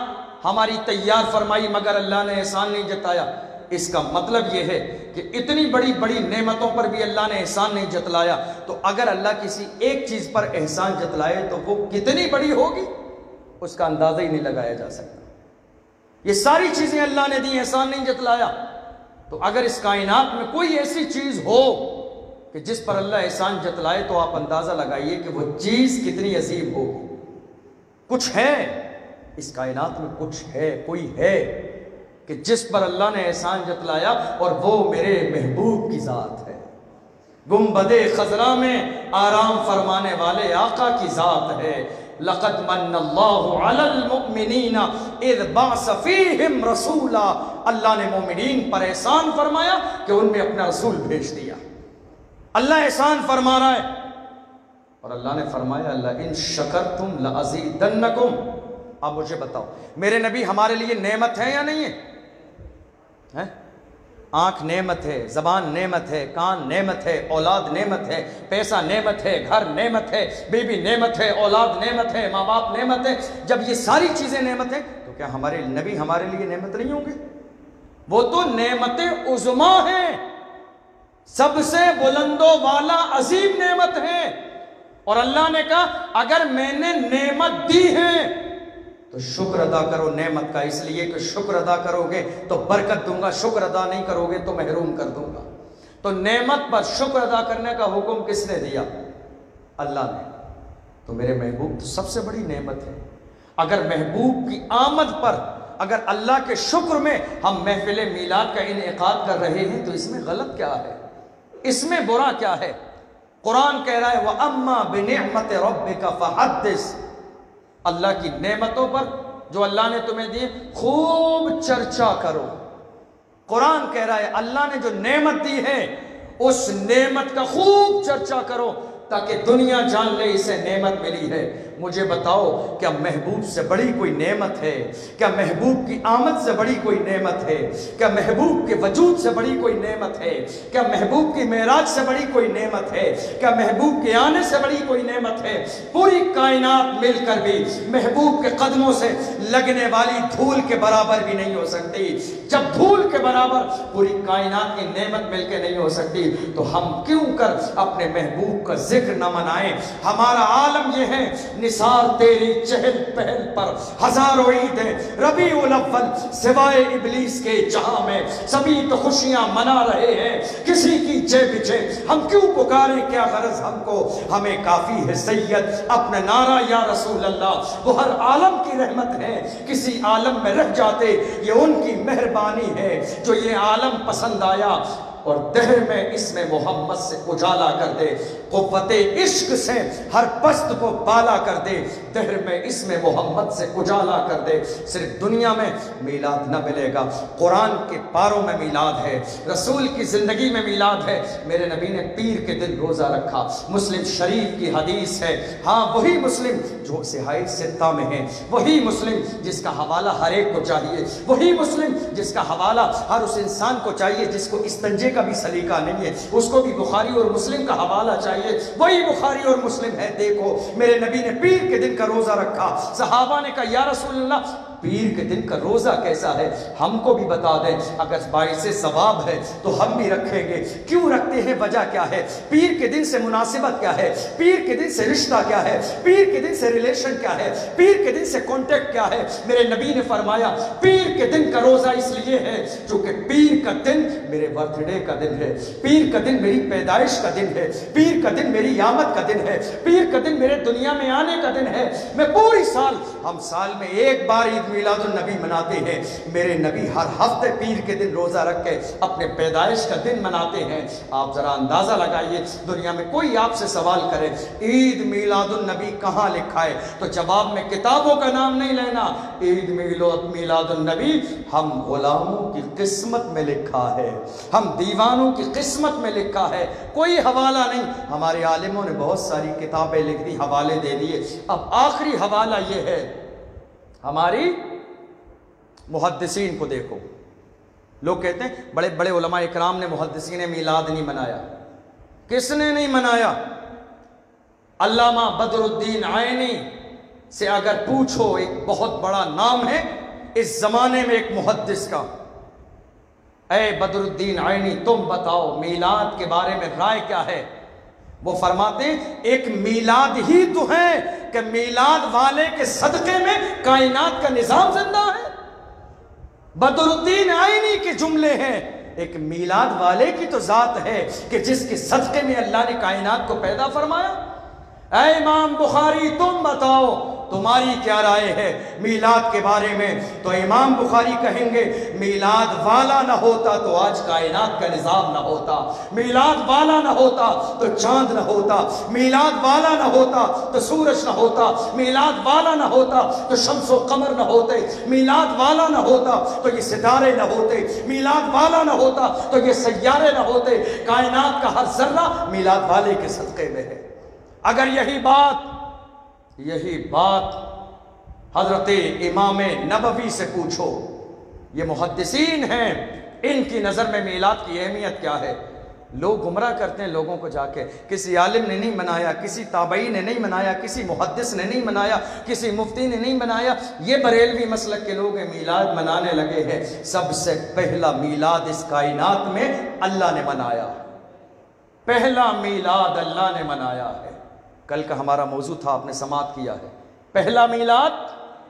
ہماری تیار فرمائی مگر اللہ نے احسان نہیں جتایا۔ اس کا مطلب یہ ہے کہ اتنی بڑی بڑی نعمتوں پر بھی اللہ نے احسان نہیں جتلایا، تو اگر اللہ کسی ایک چیز پر احسان جتلائے تو وہ کتنی بڑی ہوگی اس کا اندازہ ہی نہیں لگایا جا سکتا۔ یہ ساری چیزیں اللہ نے دی، احسان نہیں جتلایا۔ تو اگر اس کائنات میں کوئی ایسی چیز ہو کہ جس پر اللہ احسان جتلائے تو آپ اندازہ لگائیے کہ وہ چیز کتنی عظیم ہوگی۔ کچھ ہے اس کائنات میں، کچھ ہے، کوئی ہے کہ جس پر اللہ نے احسان جتلایا، اور وہ میرے محبوب کی ذات ہے۔ گنبد خضرا میں آرام فرمانے والے آقا کی ذات ہے۔ لقد من اللہ علی المؤمنین اذ بعث فیہم رسولا، اللہ نے مومنین پر احسان فرمایا کہ ان میں اپنا رسول بھیج دیا۔ اللہ احسان فرما رہا ہے، اور اللہ نے فرمایا اللہ ان شکرتم لازیدنکم۔ اب مجھے بتاؤ میرے نبی ہمارے لیے نعمت ہے یا نہیں ہے؟ آنکھ نعمت ہے، زبان نعمت ہے، کان نعمت ہے، اولاد نعمت ہے، پیسہ نعمت ہے، گھر نعمت ہے، بیوی نعمت ہے، اولاد نعمت ہے، ماں باپ نعمت ہے۔ جب یہ ساری چیزیں نعمت ہیں تو کیا ہمارے نبی ہمارے لیے نعمت نہیں ہوں گے؟ وہ تو نعمت عظمیٰ ہیں، سب سے بلند و والا عظیم نعمت ہے۔ اور اللہ نے کہا اگر میں نے نعمت دی ہے تو شکر ادا کرو نعمت کا، اس لیے کہ شکر ادا کرو گے تو برکت دوں گا، شکر ادا نہیں کرو گے تو محروم کر دوں گا۔ تو نعمت پر شکر ادا کرنے کا حکم کس نے دیا؟ اللہ نے۔ تو میرے محبوب تو سب سے بڑی نعمت ہے۔ اگر محبوب کی آمد پر اگر اللہ کے شکر میں ہم محفل میلاد کا انعقاد کر رہے ہیں تو اس میں غلط کیا ہے؟ اس میں برا کیا ہے؟ قرآن کہہ رہا ہے وَأَمَّا بِنِعْمَةِ رَبِّكَ فَحَدِّثْ، اللہ کی نعمتوں پر جو اللہ نے تمہیں دی خوب چرچا کرو۔ قرآن کہہ رہا ہے اللہ نے جو نعمت دی ہے اس نعمت کا خوب چرچا کرو تاکہ دنیا جان لے اسے نعمت ملی ہے۔ مجھے بتاؤ کیا محبوب سے بڑی کوئی نعمت ہے؟ کیا محبوب کی آمد سے بڑی کوئی نعمت ہے؟ کیا محبوب کے وجود سے بڑی کوئی نعمت ہے؟ کیا محبوب کی معراج سے بڑی کوئی نعمت ہے؟ کیا محبوب کے آنے سے بڑی کوئی نعمت ہے؟ پوری کائنات مل کر بھی محبوب کے قدموں سے لگنے والی دھول کے برابر بھی نہیں ہو سکتی۔ جب دھول کے برابر پوری کائنات کی نعمت مل کے نہیں ہو سکتی تو ہم کیوں کر اپنے محبوب کا ذکر نہ منائیں؟ ہمارا عالم یہ ہے، نثار تیری چہل پہل پر ہزاروں عیدیں، ربیع الاول سوائے ابلیس کے جہاں میں سبھی تو خوشیاں منا رہے ہیں، کسی کی جے بجے ہم کیوں پکاریں؟ کیا غرض ہم کو؟ ہمیں کافی ہے سید اپنا نعرہ یا رسول اللہ، وہ ہر عالم کی رحمت ہے، کسی عالم میں رہ جاتے یہ ان کی مہربانی ہے جو یہ عالم پسند آیا اور دہر میں اس میں محمد سے اجالا کر دے، قوت عشق سے ہر پست کو بالا کر دے، دہر میں اس میں محمد سے اجالا کر دے۔ صرف دنیا میں میلاد نہ ملے گا، قرآن کے پاروں میں میلاد ہے، رسول کی زندگی میں میلاد ہے۔ میرے نبی نے پیر کے دن روزہ رکھا، مسلم شریف کی حدیث ہے، ہاں وہی مسلم جو صحیح ستہ میں ہے، وہی مسلم جس کا حوالہ ہر ایک کو چاہیے، وہی مسلم جس کا حوالہ ہر اس انسان کو چاہیے جس کو استنجے کا بھی سلیقہ نہیں ہے، اس کو بھی بخاری اور مسلم کا حوالہ چاہیے، وہی بخاری اور مسلم ہے۔ دیکھو میرے نبی نے پیر کے دن کا روزہ رکھا، صحابہ نے کہا یا رسول اللہ پیر کے دن کا روزہ کیسا ہے؟ ہم کو بھی بتا دیں، اگر باعث ثواب ہے تو ہم بھی رکھیں گے۔ کیوں رکھتے ہیں؟ وجہ کیا ہے؟ پیر کے دن سے مناسبت کیا ہے؟ پیر کے دن سے رشتہ کیا ہے؟ پیر کے دن سے ریلیشن کیا ہے؟ پیر کے دن سے کانٹیکٹ کیا ہے؟ میرے نبی نے فرمایا پیر کے دن کا روزہ اس لیے ہے چونکہ پیر کا دن میرے برتھ ڈے کا دن ہے، پیر کا دن میری پیدائش کا دن ہے، پیر کا دن میری آمد کا دن ہے، پیر کا دن میرے دنیا میں آنے کا دن ہے۔ میں پوری سال، ہم سال میں ایک بار عید میلاد النبی مناتے ہیں، میرے نبی ہر ہفتے پیر کے دن روزہ رکھ کے اپنے پیدائش کا دن مناتے ہیں۔ آپ ذرا اندازہ لگائیے، دنیا میں کوئی آپ سے سوال کرے عید میلاد النبی کہاں لکھا ہے تو جواب میں کتابوں کا نام نہیں لینا، عید میلاد النبی ہم غلاموں کی قسمت میں لکھا ہے، ہم دیوانوں کی قسمت میں لکھا ہے، کوئی حوالہ نہیں۔ ہمارے عالموں نے بہت ساری کتابیں لکھ دی، حوالے دے دیے۔ اب آخری حوالہ یہ ہے، ہماری محدثین کو دیکھو، لوگ کہتے ہیں بڑے بڑے علماء اکرام نے محدثین میلاد نہیں منایا۔ کس نے نہیں منایا؟ علامہ بدر الدین عینی سے اگر پوچھو، ایک بہت بڑا نام ہے اس زمانے میں ایک محدث کا، اے بدر الدین عینی تم بتاؤ میلاد کے بارے میں رائے کیا ہے؟ وہ فرماتے ہیں ایک میلاد ہی تو ہے کہ میلاد والے کے صدقے میں کائنات کا نظام زندہ ہے۔ بدر الدین عینی کے جملے ہیں، ایک میلاد والے کی تو ذات ہے کہ جس کے صدقے میں اللہ نے کائنات کو پیدا فرمایا۔ اے امام بخاری تم بتاؤ تمہاری کیا رائے ہے میلاد کے بارے میں؟ تو امام بخاری کہیں گے میلاد والا نہ ہوتا تو آج کائنات کا نظام نہ ہوتا، میلاد والا نہ ہوتا تو چاند نہ ہوتا، میلاد والا نہ ہوتا تو سورج نہ ہوتا، میلاد والا نہ ہوتا تو شمس و قمر نہ ہوتے، میلاد والا نہ ہوتا تو یہ ستارے نہ ہوتے، میلاد والا نہ ہوتا تو یہ سیارے نہ ہوتے، کائنات کا ہر ذرہ میلاد والے کے صدقے میں ہے۔ اگر یہی بات حضرت امام نبوی سے پوچھو، یہ محدثین ہیں، ان کی نظر میں میلاد کی اہمیت کیا ہے؟ لوگ گمراہ کرتے ہیں لوگوں کو جا کے، کسی عالم نے نہیں منایا، کسی تابعی نے نہیں منایا، کسی محدث نے نہیں منایا، کسی مفتی نے نہیں منایا، یہ بریلوی مسلک کے لوگ ہیں میلاد منانے لگے ہیں۔ سب سے پہلا میلاد اس کائنات میں اللہ نے منایا، پہلا میلاد اللہ نے منایا ہے۔ کل کا ہمارا موضوع تھا، آپ نے سماعت کیا ہے، پہلا میلاد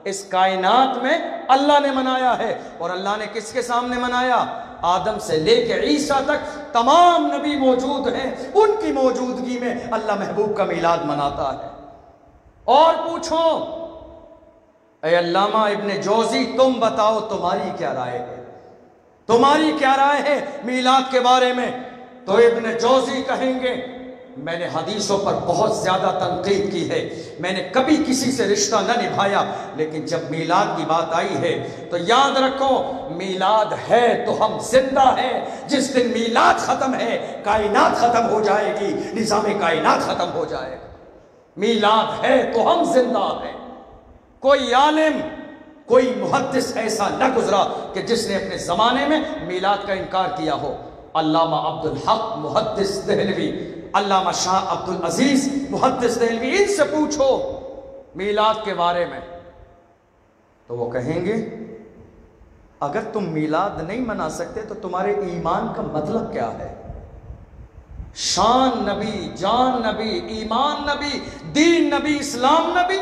اس کائنات میں اللہ نے منایا ہے۔ اور اللہ نے کس کے سامنے منایا؟ آدم سے لے کے عیسیٰ تک تمام نبی موجود ہیں، ان کی موجودگی میں اللہ محبوب کا میلاد مناتا ہے۔ اور پوچھو اے علامہ ابن جوزی تم بتاؤ تمہاری کیا رائے ہے، تمہاری کیا رائے ہے میلاد کے بارے میں؟ تو ابن جوزی کہیں گے میں نے حدیثوں پر بہت زیادہ تنقید کی ہے، میں نے کبھی کسی سے رشتہ نہ نبھایا، لیکن جب میلاد کی بات آئی ہے تو یاد رکھو میلاد ہے تو ہم زندہ ہیں۔ جس دن میلاد ختم ہے کائنات ختم ہو جائے گی، نظام کائنات ختم ہو جائے گا۔ میلاد ہے تو ہم زندہ ہیں۔ کوئی عالم، کوئی محدث ایسا نہ گزرا کہ جس نے اپنے زمانے میں میلاد کا انکار کیا ہو۔ علامہ عبدالحق محدث دہلوی، علامہ شاہ عبدالعزیز محدث دہلوی، ان سے پوچھو میلاد کے بارے میں تو وہ کہیں گے اگر تم میلاد نہیں منا سکتے تو تمہارے ایمان کا مطلب کیا ہے؟ شان نبی، جان نبی، ایمان نبی، دین نبی، اسلام نبی،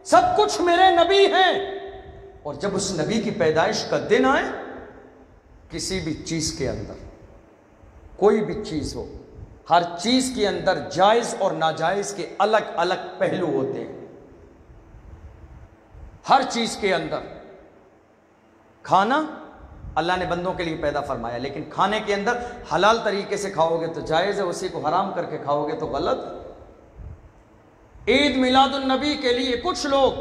سب کچھ میرے نبی ہیں۔ اور جب اس نبی کی پیدائش کا دن آئے، کسی بھی چیز کے اندر، کوئی بھی چیز ہو، ہر چیز کے اندر جائز اور ناجائز کے الگ الگ پہلو ہوتے ہیں۔ ہر چیز کے اندر کھانا اللہ نے بندوں کے لیے پیدا فرمایا، لیکن کھانے کے اندر حلال طریقے سے کھاؤ گے تو جائز ہے، اسی کو حرام کر کے کھاؤ گے تو غلط ہے۔ عید میلاد النبی کے لیے کچھ لوگ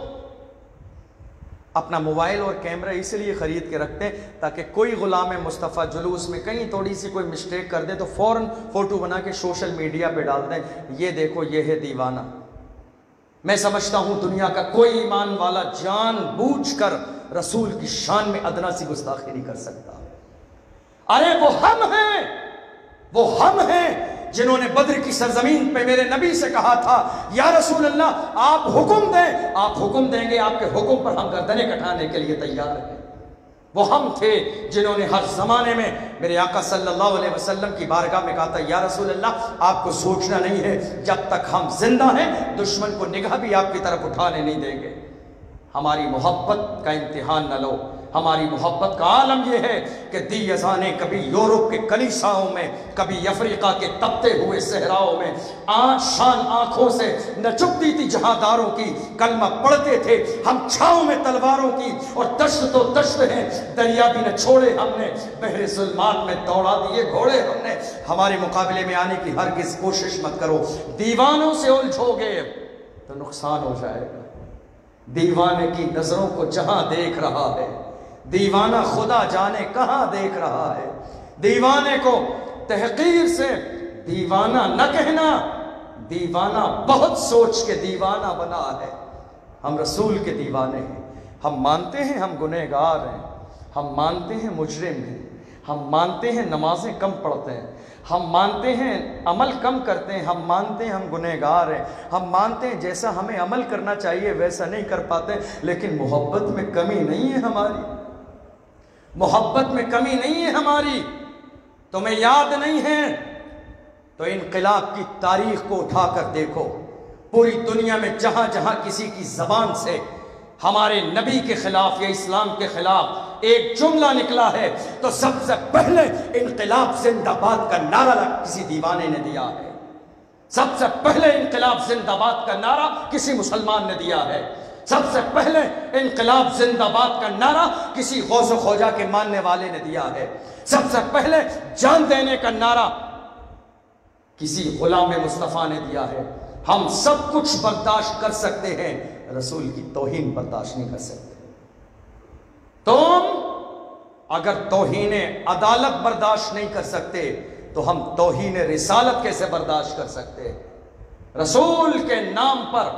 اپنا موبائل اور کیمرہ اس لیے خرید کے رکھتے ہیں تاکہ کوئی غلام مصطفیٰ جلوس میں کہیں تھوڑی سی کوئی مسٹیک کر دے تو فوراً فوٹو بنا کے سوشل میڈیا پہ ڈال دیں، یہ دیکھو یہ ہے دیوانہ۔ میں سمجھتا ہوں دنیا کا کوئی ایمان والا جان بوجھ کر رسول کی شان میں ادنا سی گستاخی نہیں کر سکتا۔ ارے وہ ہم ہیں جنہوں نے بدر کی سرزمین پہ میرے نبی سے کہا تھا یا رسول اللہ آپ حکم دیں، آپ حکم دیں گے، آپ کے حکم پر ہم گردنیں کٹانے کے لیے تیار ہیں۔ وہ ہم تھے جنہوں نے ہر زمانے میں میرے آقا صلی اللہ علیہ وسلم کی بارگاہ میں کہا تھا یا رسول اللہ آپ کو سوچنا نہیں ہے، جب تک ہم زندہ ہیں دشمن کو نگاہ بھی آپ کی طرف اٹھانے نہیں دیں گے۔ ہماری محبت کا امتحان نہ لو، ہماری محبت کا عالم یہ ہے کہ دی ازانے کبھی یورپ کے کلیساؤں میں، کبھی افریقہ کے تپتے ہوئے صحراؤں میں شان آنکھوں سے نہ چکتی تھی جہاداروں کی، کلمہ پڑھتے تھے ہم چھاؤں میں تلواروں کی، اور دشت تو دشت ہیں دریا بھی نہ چھوڑے ہم نے، بحر ظلمات میں دوڑا دیے گھوڑے ہم نے۔ ہمارے مقابلے میں آنے کی ہرگز کوشش مت کرو، دیوانوں سے الجھو گے تو نقصان ہو جائے گا۔ دیوانے کی نظروں کو جہاں دیکھ رہا ہے، دیوانہ خدا جانے کہاں دیکھ رہا ہے۔ دیوانے کو تحقیر سے دیوانہ نہ کہنا، دیوانہ بہت سوچ کے دیوانہ بنا ہے۔ ہم رسول کے دیوانے ہیں، ہم مانتے ہیں ہم گنہگار ہیں، ہم مانتے ہیں مجرم ہیں، ہم مانتے ہیں نمازیں کم پڑھتے ہیں، ہم مانتے ہیں عمل کم کرتے ہیں، ہم مانتے ہیں ہم گنہگار ہیں، ہم مانتے ہیں جیسا ہمیں عمل کرنا چاہیے ویسا نہیں کر پاتے، لیکن محبت میں کمی نہیں ہے ہماری، محبت میں کمی نہیں ہے ہماری۔ تمہیں یاد نہیں ہے تو انقلاب کی تاریخ کو اٹھا کر دیکھو، پوری دنیا میں جہاں جہاں کسی کی زبان سے ہمارے نبی کے خلاف یا اسلام کے خلاف ایک جملہ نکلا ہے تو سب سے پہلے انقلاب زندہ باد کا نعرہ کسی دیوانے نے دیا ہے، سب سے پہلے انقلاب زندہ باد کا نعرہ کسی مسلمان نے دیا ہے، سب سے پہلے انقلاب زندہ باد کا نعرہ کسی غوث و خوجہ کے ماننے والے نے دیا ہے، سب سے پہلے جان دینے کا نعرہ کسی غلام مصطفیٰ نے دیا ہے۔ ہم سب کچھ برداشت کر سکتے ہیں، رسول کی توہین برداشت نہیں کر سکتے۔ تم اگر توہین عدالت برداشت نہیں کر سکتے تو ہم توہین رسالت کیسے برداشت کر سکتے؟ رسول کے نام پر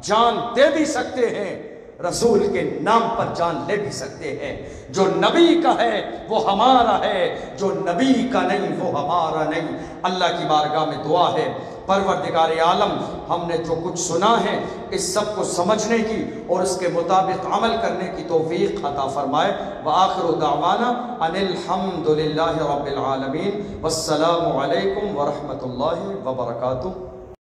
جان دے بھی سکتے ہیں، رسول کے نام پر جان لے بھی سکتے ہیں۔ جو نبی کا ہے وہ ہمارا ہے، جو نبی کا نہیں وہ ہمارا نہیں۔ اللہ کی بارگاہ میں دعا ہے پروردگار عالم ہم نے جو کچھ سنا ہے اس سب کو سمجھنے کی اور اس کے مطابق عمل کرنے کی توفیق عطا فرمائے۔ وآخر دعوانا ان الحمد للہ رب العالمین، والسلام علیکم ورحمۃ اللہ وبرکاتہ۔